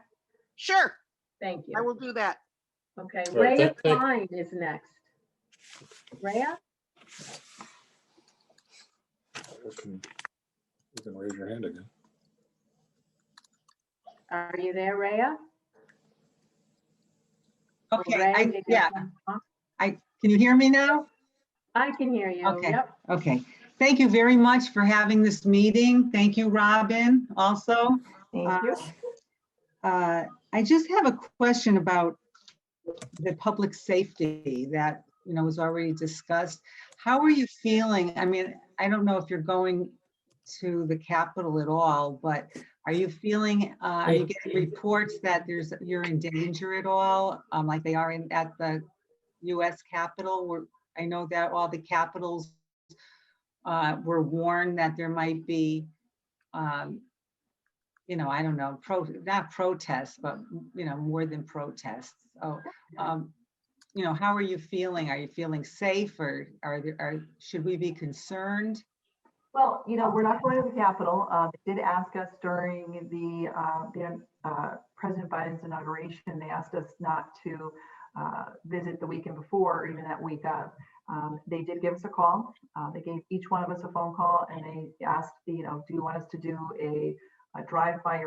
sure, Thank I you. will do that. Okay, All right, Rhea thank- Klein is next. Rhea? You can raise your hand again. Are you there, Rhea? Okay, yeah, I can you hear me now? can hear you. Okay. Yep. Okay, thank you very much for having this meeting. Thank you, Robin, also. Thank you. I just have a question about the public safety that, was already discussed. How are you feeling? I mean, I don't know if you're going to the Capitol at all, but are you feeling, are you getting reports that you're in danger at all? Like they are at the US Capitol, where I know that all the capitals were warned that there might be, I don't know, not protests, but, more than protests. So, how are you feeling? Are you feeling safe, or should we be concerned? Well, we're not going to the Capitol. They did ask us during the President Biden's inauguration, they asked us not to visit the weekend before or even that week of. They did give us a call. They gave each one of us a phone call, and they asked, do you want us to do a drive by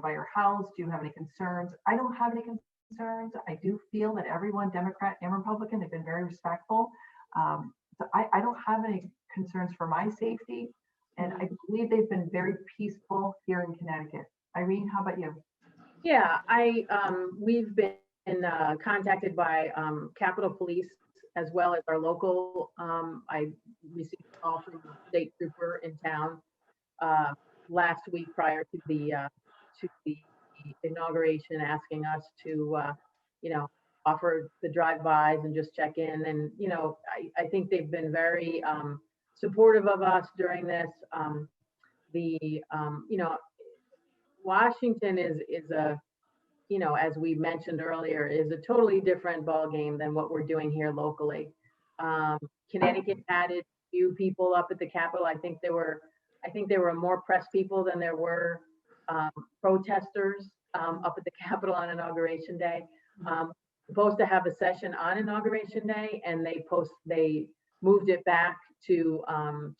by your house? Do you have any concerns? I don't have any concerns. I do feel that everyone, Democrat and Republican, they've been very respectful. So I don't have any concerns for my safety, and I believe they've been very peaceful here in Connecticut. Irene, how about you? Yeah, we've been contacted by Capitol Police as well as our local. I received a call from the state trooper in town last week prior to the inauguration, asking us to, offer the drive-bys and just check in. And, I think they've been very supportive of us during this. Washington is a, as we mentioned earlier, is a totally different ballgame than what we're doing here locally. Connecticut added few people up at the Capitol. I think there were more press people than there were protesters up at the Capitol on Inauguration Day. Supposed to have a session on Inauguration Day, and they moved it back to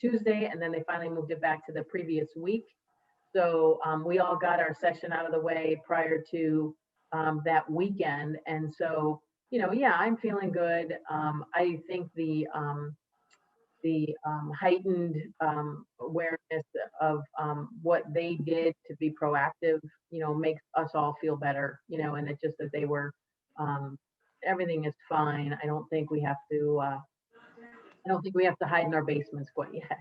Tuesday, and then they finally moved it back to the previous week. So we all got our session out of the way prior to that weekend. And so, yeah, I'm feeling good. I think the heightened awareness of what they did to be proactive, makes us all feel better, and it's just that they were, everything is fine. I don't think we have to hide in our basements quite yet.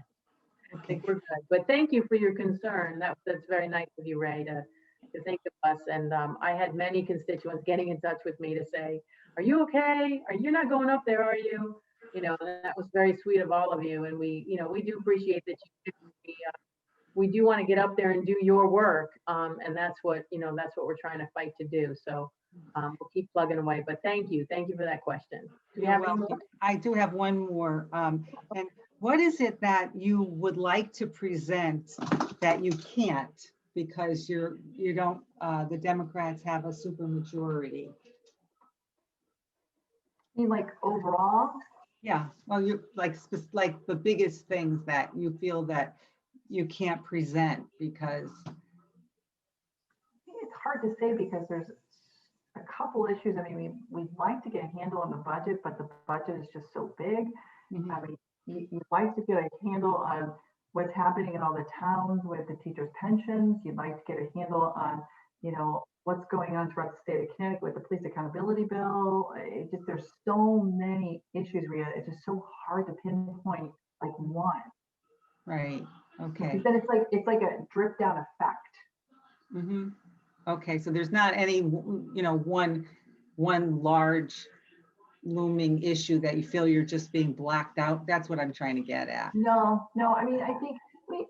I think we're good, but thank you for your concern. That's very nice of you, Ray, to think of us. And I had many constituents getting in touch with me to say, "Are you okay? Are you not going up there? Are you?" And that was very sweet of all of you. And we do appreciate that you do. We do want to get up there and do your work, and that's what we're trying to fight to do. So we'll keep plugging away. But thank you for that question. Do you have any more? I do have one more. And what is it that you would like to present that you can't because you don't, the Democrats have a supermajority? You mean like overall? Yeah, well, you like the biggest things that you feel that you can't present because. I think it's hard to say because there's a couple issues. I mean, we'd like to get a handle on the budget, but the budget is just so big. Mhm. I mean, you'd like to get a handle on what's happening in all the towns with the teachers' pensions. You'd like to get a handle on, what's going on throughout the state of Connecticut with the police accountability bill. There's so many issues, Rita. It's just so hard to pinpoint like one. Right. Okay. Because then it's like a drip down effect. Mm-hmm. Okay, so there's not any, one large looming issue that you feel you're just being blacked out. That's what I'm trying to get at. No. I mean,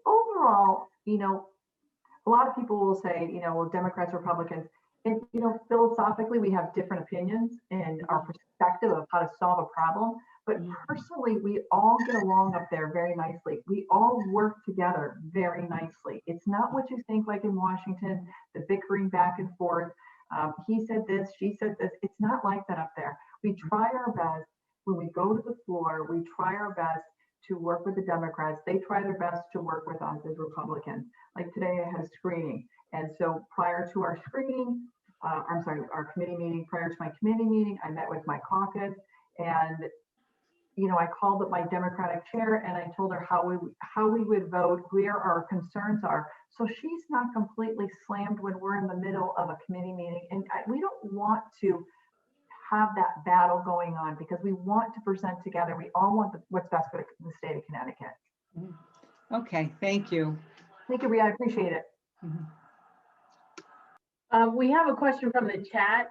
overall, a lot of people will say, well, Democrats, Republicans, and, philosophically, we have different opinions and our perspective of how to solve a problem. But personally, we all get along up there very nicely. We all work together very nicely. It's not what you think like in Washington, the bickering back and forth. He said this, she said this. It's not like that up there. We try our best when we go to the floor. We try our best to work with the Democrats. They try their best to work with us as Republicans. Like today I had a screening. And so prior to our screening, our committee meeting, prior to my committee meeting, I met with my caucus and I called up my Democratic chair and I told her how we would vote, where our concerns are. So she's not completely slammed when we're in the middle of a committee meeting. And we don't want to have that battle going on because we want to present together. We all want what's best for the state of Connecticut. Okay, thank you. Thank you, Rhea. I appreciate it. We have a question from the chat.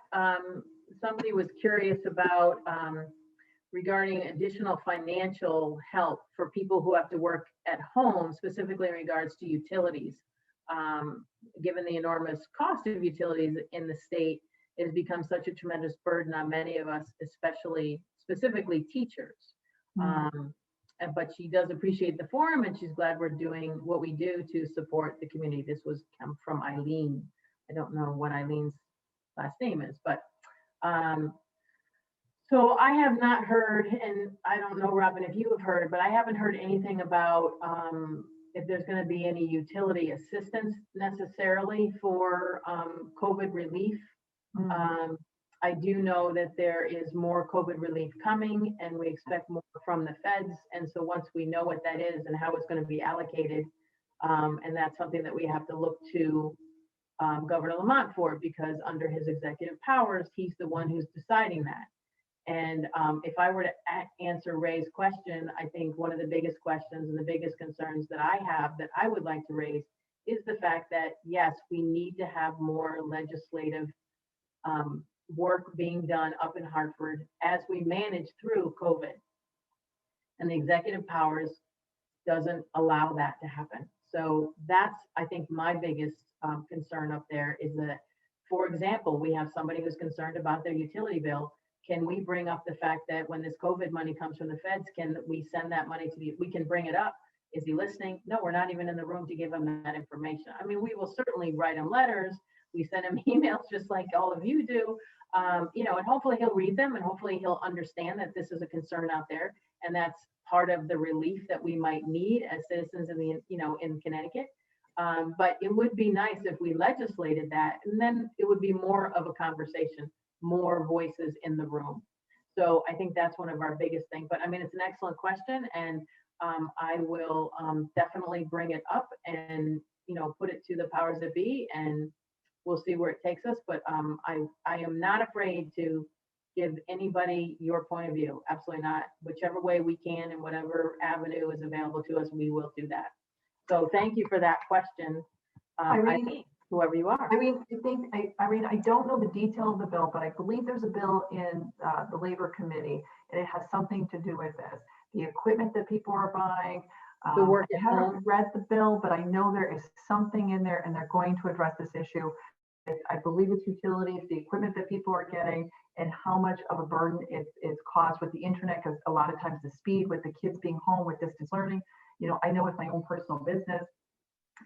Somebody was curious about regarding additional financial help for people who have to work at home, specifically in regards to utilities. Given the enormous cost of utilities in the state, it has become such a tremendous burden on many of us, specifically teachers. But she does appreciate the forum and she's glad we're doing what we do to support the community. This was come from Eileen. I don't know what Eileen's last name is, but so I have not heard, and I don't know, Robin, if you have heard, but I haven't heard anything about if there's going to be any utility assistance necessarily for COVID relief. I do know that there is more COVID relief coming and we expect more from the feds. And so once we know what that is and how it's going to be allocated, and that's something that we have to look to Governor Lamont for, because under his executive powers, he's the one who's deciding that. And if I were to answer Ray's question, I think one of the biggest questions and the biggest concerns that I have that I would like to raise is the fact that, yes, we need to have more legislative work being done up in Hartford as we manage through COVID. And the executive powers doesn't allow that to happen. So that's, I think, my biggest concern up there is that, for example, we have somebody who's concerned about their utility bill. Can we bring up the fact that when this COVID money comes from the feds, can we send that money to we can bring it up? Is he listening? No, we're not even in the room to give him that information. I mean, we will certainly write him letters. We send him emails just like all of you do, you know, and hopefully he'll read them and hopefully he'll understand that this is a concern out there. And that's part of the relief that we might need as citizens in the, you know, in Connecticut. But it would be nice if we legislated that, and then it would be more of a conversation, more voices in the room. So I think that's one of our biggest things. But I mean, it's an excellent question, and I will definitely bring it up and, you know, put it to the powers that be, and we'll see where it takes us. But I am not afraid to give anybody your point of view. Absolutely not. Whichever way we can and whatever avenue is available to us, we will do that. So thank you for that question, Irene, whoever you are. Irene, Irene, I don't know the detail of the bill, but I believe there's a bill in the Labor Committee, and it has something to do with this. The equipment that people are buying. The work I at haven't home. read the bill, but I know there is something in there, and they're going to address this issue. I believe it's utilities, the equipment that people are getting, and how much of a burden it's caused with the internet, because a lot of times the speed with the kids being home with distance learning. You know, I know with my own personal business,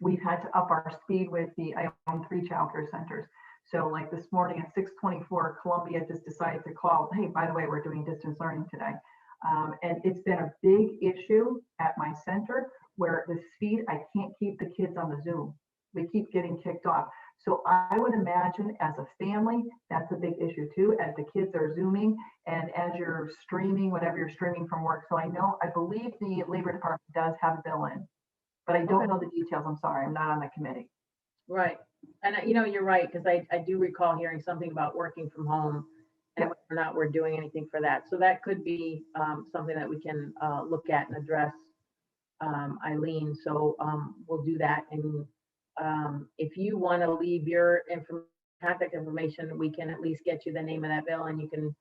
we've had to up our speed with I own 3 childcare centers. So like this morning at 6:24, Columbia just decided to call, hey, by the way, we're doing distance learning today. And it's been a big issue at my center where the speed, I can't keep the kids on the Zoom. We keep getting kicked off. So I would imagine as a family, that's a big issue too, as the kids are Zooming and as you're streaming, whatever you're streaming from work. So I believe the Labor Department does have a bill in, but I don't know the details. I'm sorry, I'm not on the committee. Right. And you know, you're right, because I do recall hearing something about working from home and whether or not we're doing anything for that. So that could be something that we can look at and address, Eileen. So we'll do that. And if you want to leave your contact information, we can at least get you the name of that bill, and you can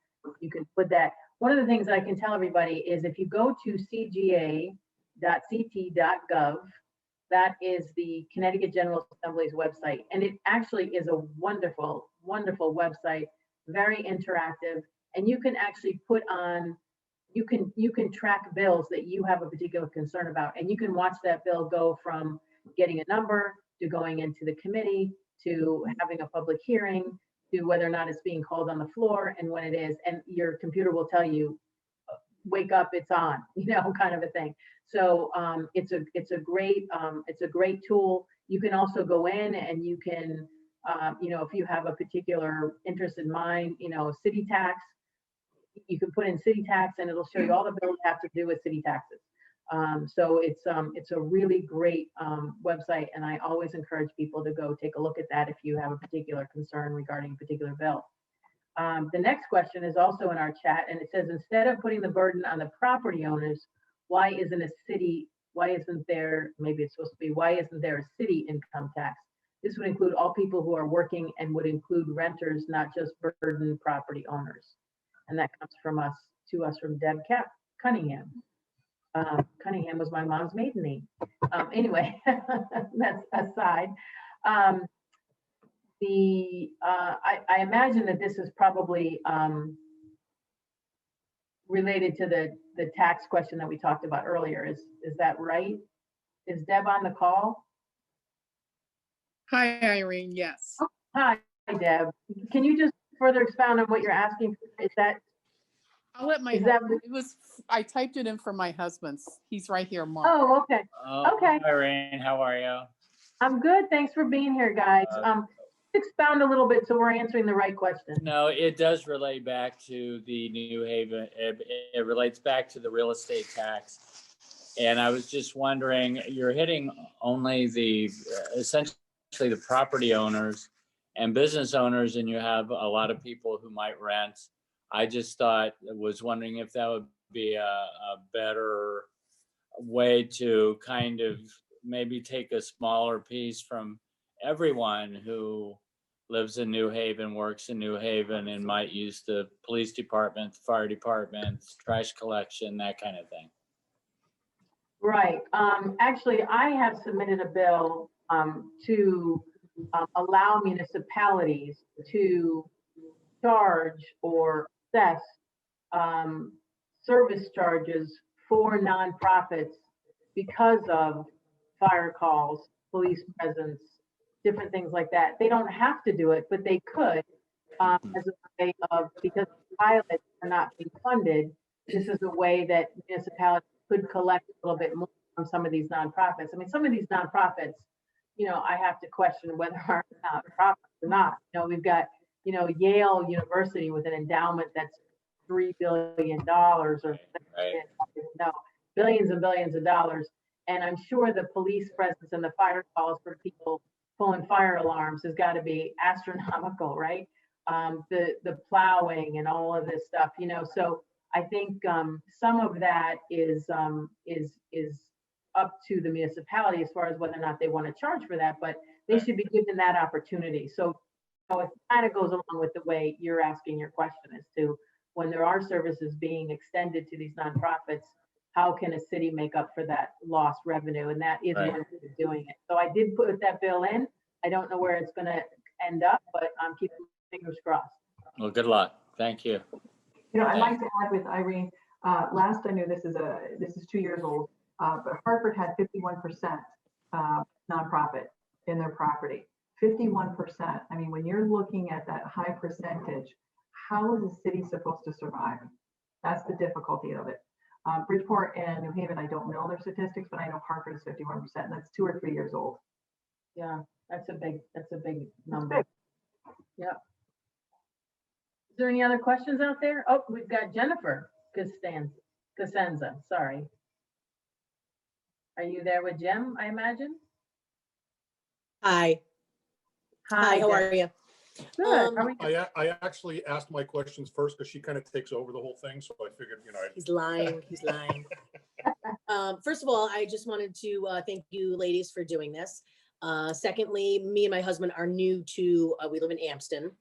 put that. One of the things I can tell everybody is if you go to cga.ct.gov, that is the Connecticut General Assembly's website, and it actually is a wonderful, wonderful website, very interactive, and you can actually put on. You can track bills that you have a particular concern about, and you can watch that bill go from getting a number to going into the committee, to having a public hearing, to whether or not it's being called on the floor and when it is, and your computer will tell you, wake up, it's on, you know, kind of a thing. So it's a great tool. You can also go in and you can, you know, if you have a particular interest in mind, you know, city tax, you can put in city tax and it'll show you all the bills that have to do with city taxes. So it's a really great website, and I always encourage people to go take a look at that if you have a particular concern regarding a particular bill. The next question is also in our chat, and it says, instead of putting the burden on the property owners, why isn't there, maybe it's supposed to be, why isn't there a city income tax? This would include all people who are working and would include renters, not just burden property owners. And that comes from us from Deb Cunningham. Cunningham was my mom's maiden name. Anyway, that's aside. I imagine that this is probably related to the tax question that we talked about earlier. Is that right? Is Deb on the call? Hi, Irene. Yes. Oh, hi, Deb. Can you just further expound on what you're asking? Is that? I'll let my husband, I typed it in for my husband's. He's right here, Mark. Oh, okay. Okay. Hi, Irene. How are you? I'm good. Thanks for being here, guys. Expound a little bit so we're answering the right question. No, it does relate back to the New Haven. It relates back to the real estate tax. And I was just wondering, you're hitting only essentially the property owners and business owners, and you have a lot of people who might rent. I just was wondering if that would be a better way to kind of maybe take a smaller piece from everyone who lives in New Haven, works in New Haven, and might use the police department, fire department, trash collection, that kind of thing. Right. Actually, I have submitted a bill to allow municipalities to charge or assess service charges for nonprofits because of fire calls, police presence, different things like that. They don't have to do it, but they could as a way of, because pilots are not being funded, this is a way that municipalities could collect a little bit more from some of these nonprofits. I mean, some of these nonprofits, I have to question whether are nonprofits or not. We've got, Yale University with an endowment that's $3 billion or no, billions and billions of dollars. And I'm sure the police presence and the fire calls for people pulling fire alarms has got to be astronomical, right? The plowing and all of this stuff, so I think some of that is up to the municipality as far as whether or not they want to charge for that, but they should be given that opportunity. So it kind of goes along with the way you're asking your question as to when there are services being extended to these nonprofits, how can a city make up for that lost revenue? And that is one way of doing it. So I did put that bill in. I don't know where it's going to end up, but I'm keeping my fingers crossed. Well, good luck. Thank you. I'd like to add with Irene, last I knew, this is 2 years old, but Hartford had 51% nonprofit in their property. 51%. I mean, when you're looking at that high percentage, how is a city supposed to survive? That's the difficulty of it. Bridgeport and New Haven, I don't know their statistics, but I know Hartford is 51%. And that's 2 or 3 years old. Yeah, that's a big number. Yeah. Is there any other questions out there? Oh, we've got Jennifer Cosenza. Sorry. Are you there with Jim, I imagine? Hi. Hi, how are you? Good. I actually asked my questions first because she kind of takes over the whole thing. So I figured, He's lying. He's lying. First of all, I just wanted to thank you ladies for doing this. Secondly, me and my husband are new to, we live in Amston,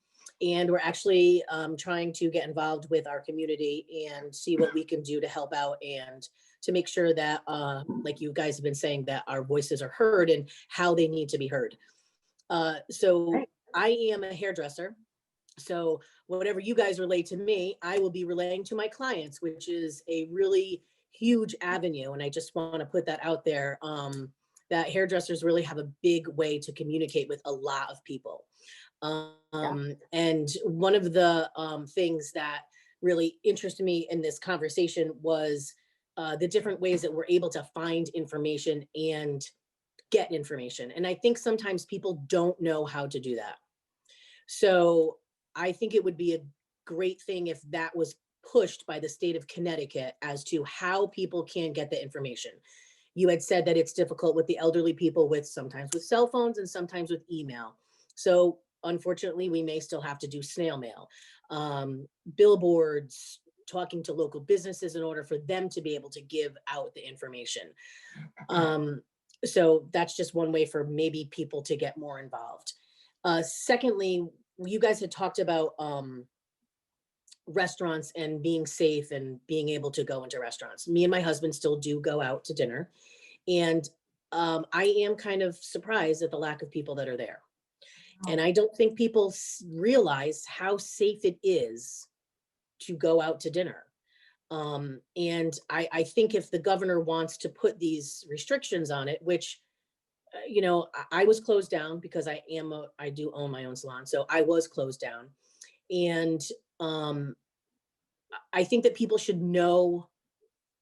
and we're actually trying to get involved with our community and see what we can do to help out and to make sure that, like you guys have been saying, that our voices are heard and how they need to be heard. So I am a hairdresser. So whatever you guys relay to me, I will be relaying to my clients, which is a really huge avenue. And I just want to put that out there, that hairdressers really have a big way to communicate with a lot of people. And one of the things that really interested me in this conversation was the different ways that we're able to find information and get information. And I think sometimes people don't know how to do that. So I think it would be a great thing if that was pushed by the state of Connecticut as to how people can get the information. You had said that it's difficult with the elderly people sometimes with cell phones and sometimes with email. So unfortunately, we may still have to do snail mail, billboards, talking to local businesses in order for them to be able to give out the information. So that's just one way for maybe people to get more involved. Secondly, you guys had talked about restaurants and being safe and being able to go into restaurants. Me and my husband still do go out to dinner. And I am kind of surprised at the lack of people that are there. And I don't think people realize how safe it is to go out to dinner. And I think if the governor wants to put these restrictions on it, which, I was closed down because I do own my own salon. So I was closed down. And I think that people should know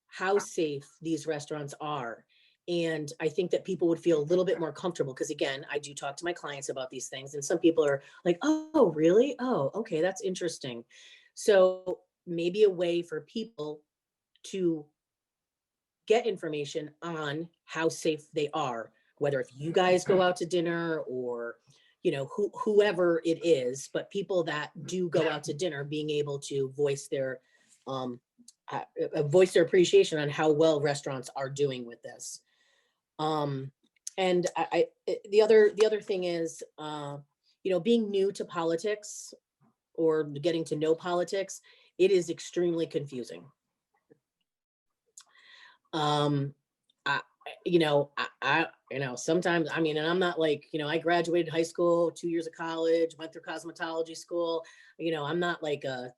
how safe these restaurants are. And I think that people would feel a little bit more comfortable because, again, I do talk to my clients about these things. And some people are like, oh, really? Oh, okay, that's interesting. So maybe a way for people to get information on how safe they are, whether if you guys go out to dinner or, whoever it is, but people that do go out to dinner being able to voice their appreciation on how well restaurants are doing with this. And the other thing is, being new to politics or getting to know politics, it is extremely confusing. I, sometimes, and I'm not like, I graduated high school, 2 years of college, went through cosmetology school. I'm not like a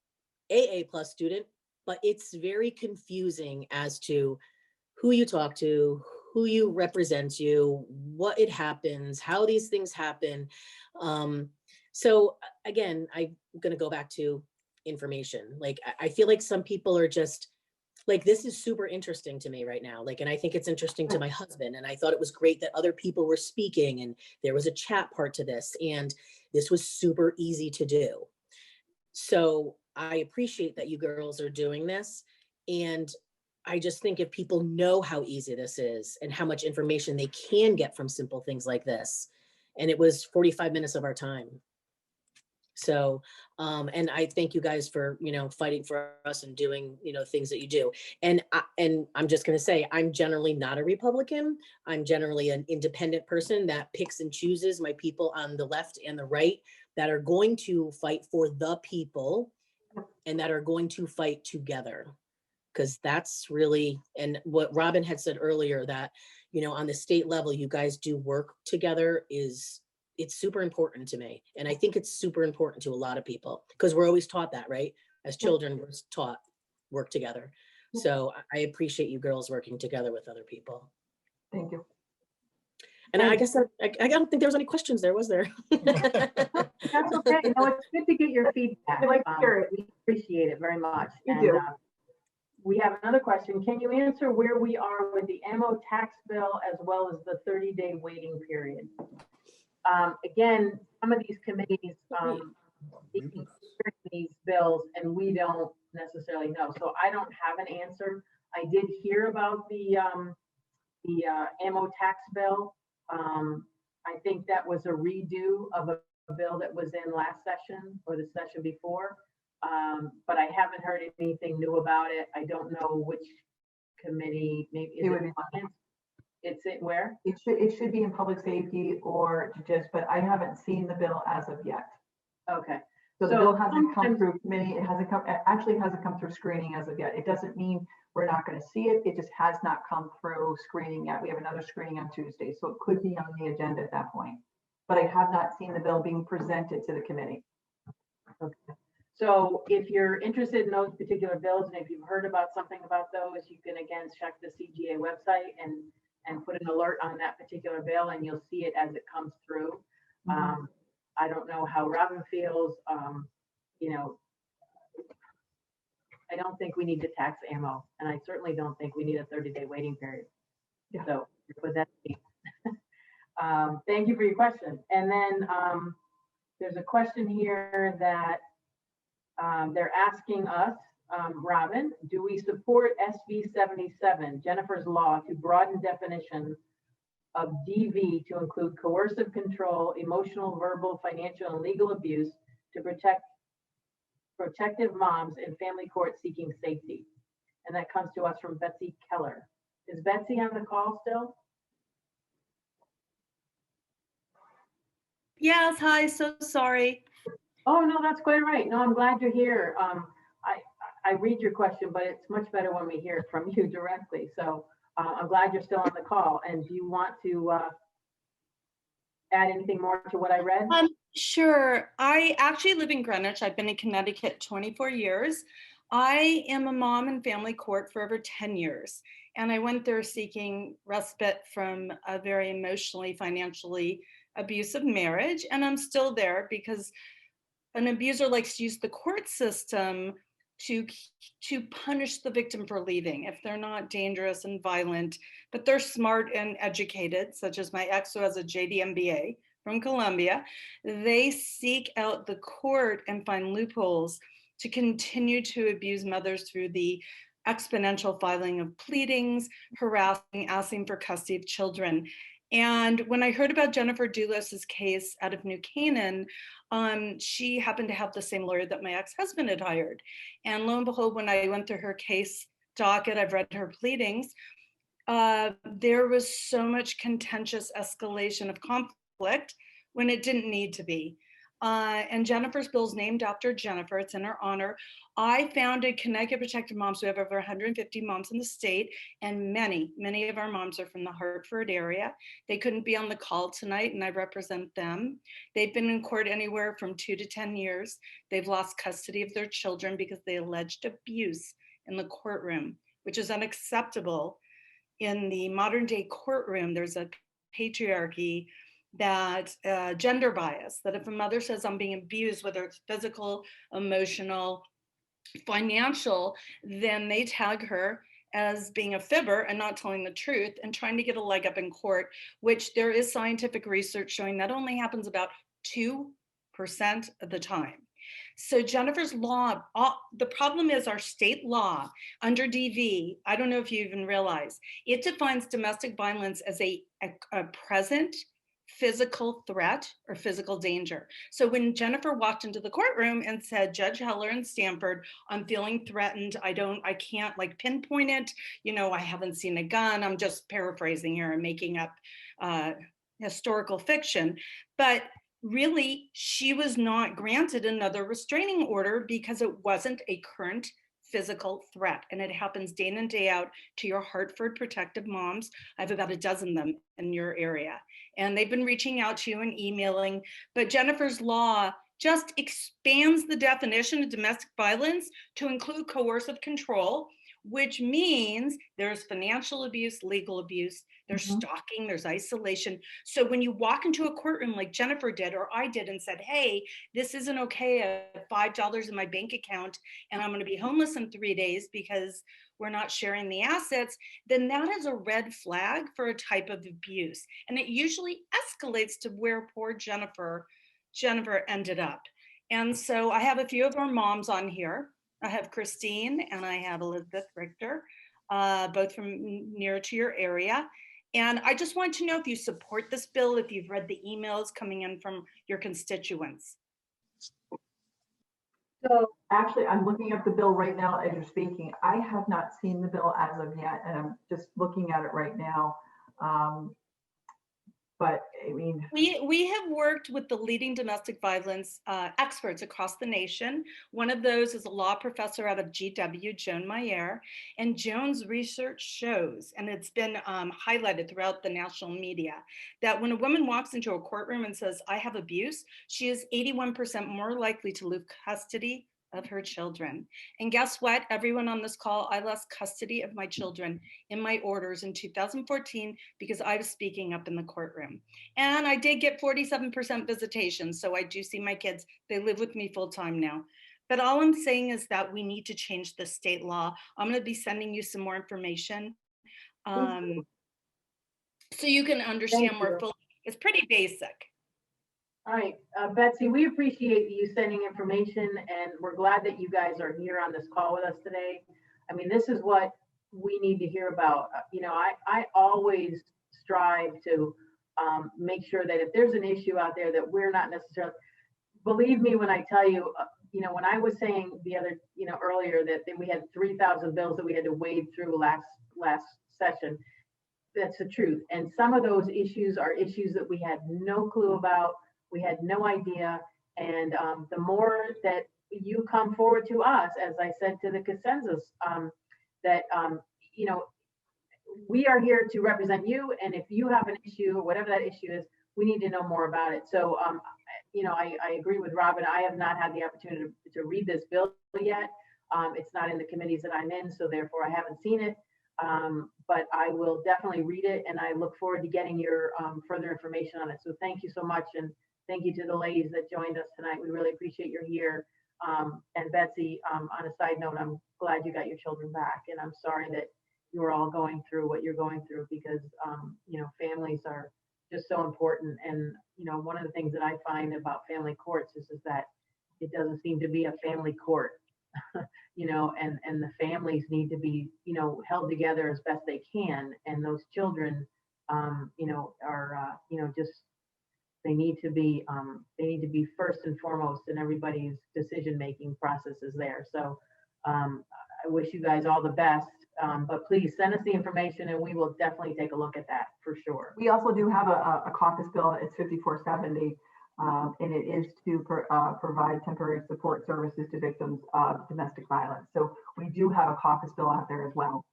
AA plus student, but it's very confusing as to who you talk to, who you represent you, what it happens, how these things happen. So again, I'm going to go back to information. Like, I feel like some people are just like, this is super interesting to me right now. Like, and I think it's interesting to my husband. And I thought it was great that other people were speaking and there was a chat part to this. And this was super easy to do. So I appreciate that you girls are doing this. And I just think if people know how easy this is and how much information they can get from simple things like this, and it was 45 minutes of our time. So, and I thank you guys for, fighting for us and doing, things that you do. And I'm just going to say, I'm generally not a Republican. I'm generally an independent person that picks and chooses my people on the left and the right that are going to fight for the people and that are going to fight together. Because that's really, and what Robin had said earlier, that, on the state level, you guys do work together it's super important to me. And I think it's super important to a lot of people because we're always taught that, right? As children, we're taught work together. So I appreciate you girls working together with other people. Thank you. And I guess I don't think there was any questions there, was there? That's okay. No, it's good to get your feedback. We appreciate it very much. We have another question. Can you answer where we are with the ammo tax bill as well as the 30-day waiting period? Again, some of these committees these bills and we don't necessarily know. So I don't have an answer. I did hear about the ammo tax bill. I think that was a redo of a bill that was in last session or the session before. But I haven't heard anything new about it. I don't know which committee, maybe is it finance? It's where? It should be in public safety or just, but I haven't seen the bill as of yet. Okay. So the bill hasn't come through committee. It actually hasn't come through screening as of yet. It doesn't mean we're not going to see it. It just has not come through screening yet. We have another screening on Tuesday, so it could be on the agenda at that point. But I have not seen the bill being presented to the committee. Okay. So if you're interested in those particular bills, and if you've heard about something about those, you can again check the CGA website and put an alert on that particular bill, and you'll see it as it comes through. I don't know how Robin feels. I don't think we need to tax ammo, and I certainly don't think we need a 30-day waiting period. Yeah. So with that, thank you for your question. And then there's a question here that they're asking us, Robin, do we support SB 77, Jennifer's law, to broaden definition of DV to include coercive control, emotional, verbal, financial, and legal abuse to protect protective moms in family court seeking safety? And that comes to us from Betsy Keller. Is Betsy on the call still? Yes, hi, so sorry. Oh, no, that's quite right. No, I'm glad you're here. I read your question, but it's much better when we hear it from you directly. So I'm glad you're still on the call. And do you want to add anything more to what I read? Sure. I actually live in Greenwich. I've been in Connecticut 24 years. I am a mom in family court for over 10 years. And I went there seeking respite from a very emotionally, financially abusive marriage. And I'm still there because an abuser likes to use the court system to punish the victim for leaving if they're not dangerous and violent, but they're smart and educated, such as my ex who has a JD MBA from Columbia. They seek out the court and find loopholes to continue to abuse mothers through the exponential filing of pleadings, harassing, asking for custody of children. And when I heard about Jennifer Doulis's case out of New Canaan, she happened to have the same lawyer that my ex-husband had hired. And lo and behold, when I went through her case docket, I've read her pleadings, there was so much contentious escalation of conflict when it didn't need to be. And Jennifer's bill is named after Jennifer. It's in her honor. I founded Connecticut Protected Moms. We have over 150 moms in the state, and many of our moms are from the Hartford area. They couldn't be on the call tonight, and I represent them. They've been in court anywhere from 2 to 10 years. They've lost custody of their children because they alleged abuse in the courtroom, which is unacceptable. In the modern day courtroom, there's a patriarchy, that gender bias, that if a mother says I'm being abused, whether it's physical, emotional, financial, then they tag her as being a fibber and not telling the truth and trying to get a leg up in court, which there is scientific research showing that only happens about 2% of the time. So Jennifer's law, the problem is our state law under DV, I don't know if you even realize, it defines domestic violence as a present physical threat or physical danger. So when Jennifer walked into the courtroom and said, Judge Heller in Stanford, I'm feeling threatened. I can't like pinpoint it. You know, I haven't seen a gun. I'm just paraphrasing here and making up historical fiction. But really, she was not granted another restraining order because it wasn't a current physical threat. And it happens day in and day out to your Hartford protective moms. I have about a dozen of them in your area. And they've been reaching out to you and emailing. But Jennifer's law just expands the definition of domestic violence to include coercive control, which means there's financial abuse, legal abuse, there's stalking, there's isolation. So when you walk into a courtroom like Jennifer did, or I did, and said, hey, this isn't okay, I have $5 in my bank account and I'm gonna be homeless in 3 days because we're not sharing the assets, then that is a red flag for a type of abuse. And it usually escalates to where poor Jennifer ended up. And so I have a few of our moms on here. I have Christine and I have Elizabeth Richter, both from near to your area. And I just want to know if you support this bill, if you've read the emails coming in from your constituents. So actually, I'm looking at the bill right now as you're speaking. I have not seen the bill as of yet, and I'm just looking at it right now. But I mean, we have worked with the leading domestic violence experts across the nation. One of those is a law professor out of GW, Joan Mayer. And Joan's research shows, and it's been highlighted throughout the national media, that when a woman walks into a courtroom and says, I have abuse, she is 81% more likely to lose custody of her children. And guess what? Everyone on this call, I lost custody of my children in my orders in 2014 because I was speaking up in the courtroom. And I did get 47% visitation. So I do see my kids. They live with me full time now. But all I'm saying is that we need to change the state law. I'm going to be sending you some more information so you can understand more fully. It's pretty basic. All right, Betsy, we appreciate you sending information, and we're glad that you guys are here on this call with us today. I mean, this is what we need to hear about. You know, I always strive to make sure that if there's an issue out there that we're not necessarily, believe me when I tell you, you know, when I was saying the other, you know, earlier that we had 3,000 bills that we had to wade through last session, that's the truth. And some of those issues are issues that we had no clue about. We had no idea. And the more that you come forward to us, as I said to the consensus, that, you know, we are here to represent you. And if you have an issue, whatever that issue is, we need to know more about it. So, you know, I agree with Robin. I have not had the opportunity to read this bill yet. It's not in the committees that I'm in, so therefore I haven't seen it. But I will definitely read it, and I look forward to getting your further information on it. So thank you so much. And thank you to the ladies that joined us tonight. We really appreciate you're here. And Betsy, on a side note, I'm glad you got your children back. And I'm sorry that you are all going through what you're going through because, you know, families are just so important. And, you know, one of the things that I find about family courts is that it doesn't seem to be a family court, you know, and the families need to be, you know, held together as best they can. And those children, you know, are, you know, just, they need to be first and foremost in everybody's decision-making processes there. So I wish you guys all the best, but please send us the information and we will definitely take a look at that for sure. we also do have a caucus bill. It's 5470. And it is to provide temporary support services to victims of domestic violence. So we do have a caucus bill out there as well.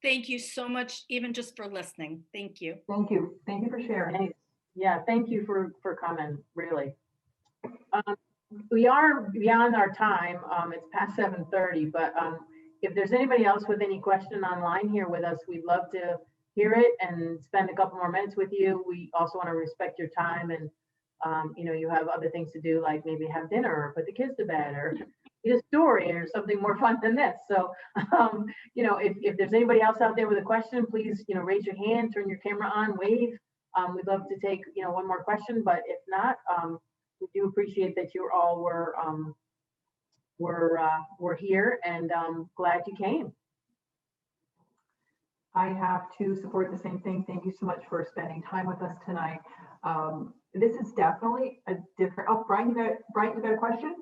Thank you so much, even just for listening. Thank you. Thank you. Thank you for sharing. Thanks. Yeah, thank you for coming, really. We are beyond our time. It's past 7:30, but if there's anybody else with any question online here with us, we'd love to hear it and spend a couple more minutes with you. We also want to respect your time, and you know, you have other things to do, like maybe have dinner or put the kids to bed or read a story or something more fun than this. So, you know, if there's anybody else out there with a question, please, you know, raise your hand, turn your camera on, wave. We'd love to take, you know, one more question, but if not, we do appreciate that you all were here, and glad you came. I have to support the same thing. Thank you so much for spending time with us tonight. This is definitely a different. Oh, Brian, you got a question?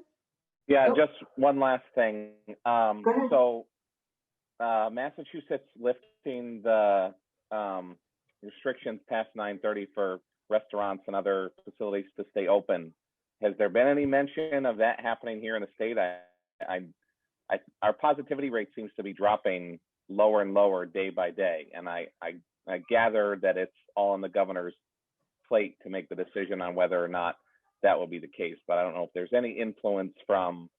Yeah, Nope. just one last thing. Go ahead. So Massachusetts lifting the restrictions past 9:30 for restaurants and other facilities to stay open. Has there been any mention of that happening here in the state? Our positivity rate seems to be dropping lower and lower day by day, and I gather that it's all on the governor's plate to make the decision on whether or not that will be the case. But I don't know if there's any influence from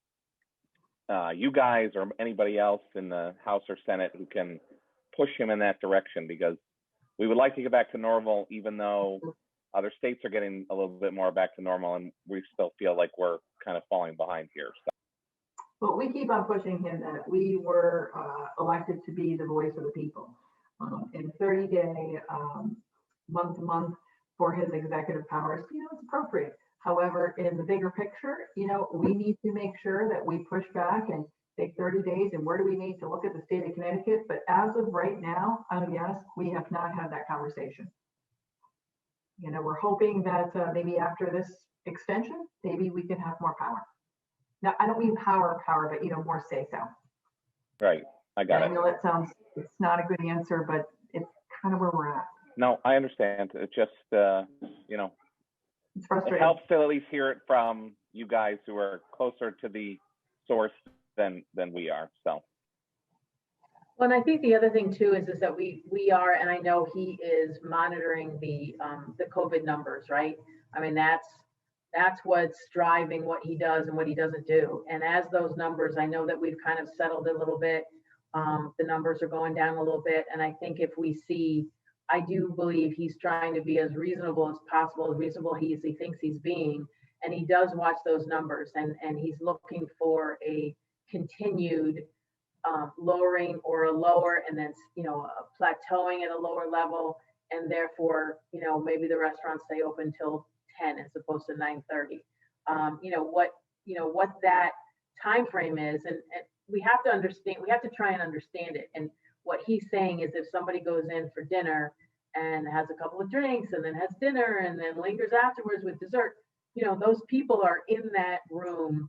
you guys or anybody else in the House or Senate who can push him in that direction, because we would like to get back to normal, even though other states are getting a little bit more back to normal, and we still feel like we're kind of falling behind here. So. Well, we keep on pushing him that we were elected to be the voice of the people. In 30-day, month to month for his executive powers, you know, it's appropriate. However, in the bigger picture, you know, we need to make sure that we push back and take 30 days, and where do we need to look at the state of Connecticut? But as of right now, I'm gonna be honest, we have not had that conversation. You know, we're hoping that maybe after this extension, maybe we can have more power. Now, I don't mean power, but, you know, more say so. Right, I got it. I know that sounds, it's not a good answer, but it's kind of where we're at. No, I understand. It just, you know, It's frustrating. it helps to at least hear it from you guys who are closer to the source than we are. So. Well, and I think the other thing too is that we are, and I know he is monitoring the COVID numbers, right? I mean, that's what's driving what he does and what he doesn't do. And as those numbers, I know that we've kind of settled a little bit. The numbers are going down a little bit, and I think if we see, I do believe he's trying to be as reasonable as possible, as reasonable as he thinks he's being, and he does watch those numbers, and he's looking for a continued lowering or a lower, and then, you know, plateauing at a lower level, and therefore, you know, maybe the restaurants stay open till 10 as opposed to 9:30. You know what that time frame is, and we have to understand. We have to try and understand it. And what he's saying is, if somebody goes in for dinner and has a couple of drinks and then has dinner and then lingers afterwards with dessert, you know, those people are in that room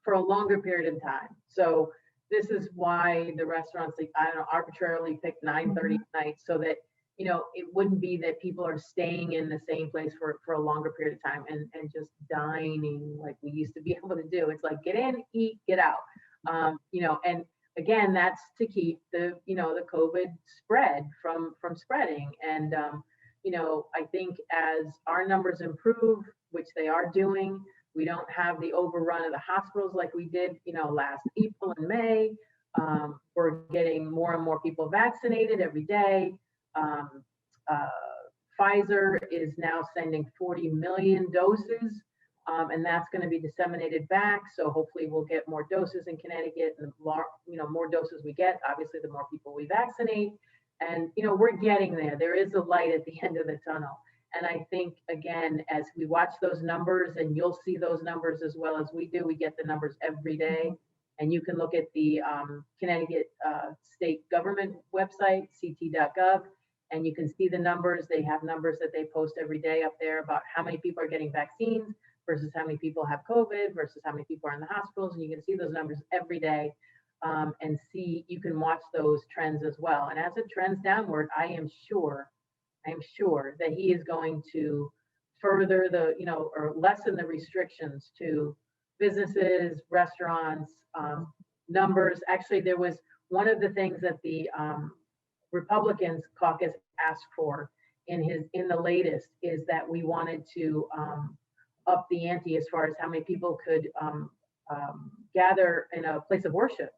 for a longer period of time. So this is why the restaurants, like, I don't know, arbitrarily picked 9:30 at night, so that, you know, it wouldn't be that people are staying in the same place for a longer period of time and just dining like we used to be able to do. It's like, get in, eat, get out. You know, and again, that's to keep the, you know, the COVID spread from spreading. And, you know, I think as our numbers improve, which they are doing, we don't have the overrun of the hospitals like we did, you know, last April and May. We're getting more and more people vaccinated every day. Pfizer is now sending 40 million doses, and that's going to be disseminated back. So hopefully we'll get more doses in Connecticut, and the more doses we get, obviously the more people we vaccinate. And, you know, we're getting there. There is a light at the end of the tunnel. And I think, again, as we watch those numbers, and you'll see those numbers as well as we do, we get the numbers every day. And you can look at the Connecticut state government website, ct.gov, and you can see the numbers. They have numbers that they post every day up there about how many people are getting vaccines versus how many people have COVID versus how many people are in the hospitals. And you can see those numbers every day, and see, you can watch those trends as well. And as it trends downward, I am sure that he is going to further the, or lessen the restrictions to businesses, restaurants, numbers. Actually, there was one of the things that the Republicans caucus asked for in the latest is that we wanted to up the ante as far as how many people could gather in a place of worship.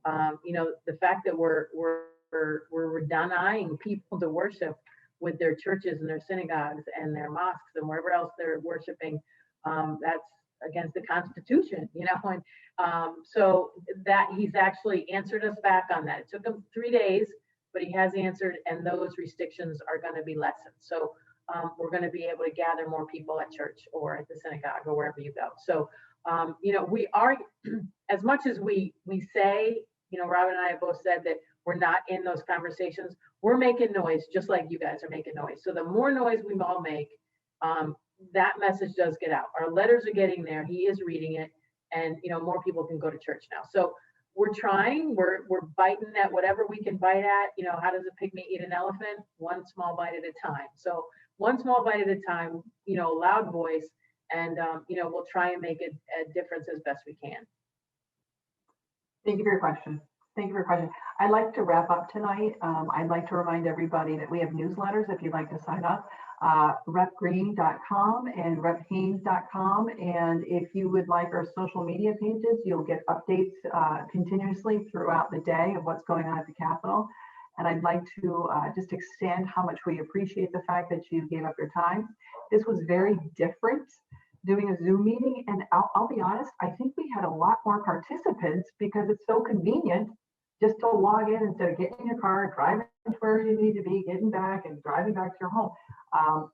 The fact that we're denying people to worship with their churches and their synagogues and their mosques and wherever else they're worshiping, that's against the Constitution, and so that he's actually answered us back on that. It took him 3 days, but he has answered, and those restrictions are going to be lessened. So we're going to be able to gather more people at church or at the synagogue or wherever you go. So, we are, as much as we say, Robin and I have both said that we're not in those conversations, we're making noise just like you guys are making noise. So the more noise we all make, that message does get out. Our letters are getting there. He is reading it, and more people can go to church now. So we're trying. We're biting at whatever we can bite at. How does a pygmy eat an elephant? One small bite at a time. So one small bite at a time. Loud voice, and we'll try and make a difference as best we can. Thank you for your question. Thank you for your question. I'd like to wrap up tonight. I'd like to remind everybody that we have newsletters if you'd like to sign up, repgreen.com and rephaines.com. And if you would like our social media pages, you'll get updates continuously throughout the day of what's going on at the Capitol. And I'd like to just extend how much we appreciate the fact that you gave up your time. This was very different, doing a Zoom meeting. And I'll be honest, I think we had a lot more participants because it's so convenient just to log in instead of getting in your car, driving to where you need to be, getting back and driving back to your home.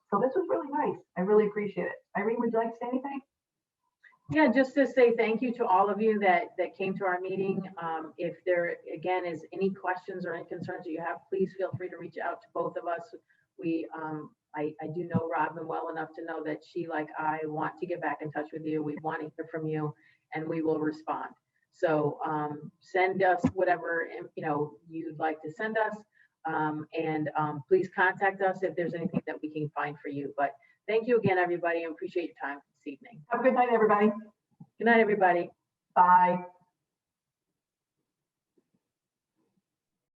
So this was really nice. I really appreciate it. Irene, would you like to say anything? Yeah, just to say thank you to all of you that came to our meeting. If there, again, is any questions or any concerns that you have, please feel free to reach out to both of us. I do know Robin well enough to know that she, like I, want to get back in touch with you. We want to hear from you, and we will respond. So send us whatever you'd like to send us, and please contact us if there's anything that we can find for you. But thank you again, everybody. I appreciate your time this evening. Have a good night, everybody. Good night, everybody. Bye.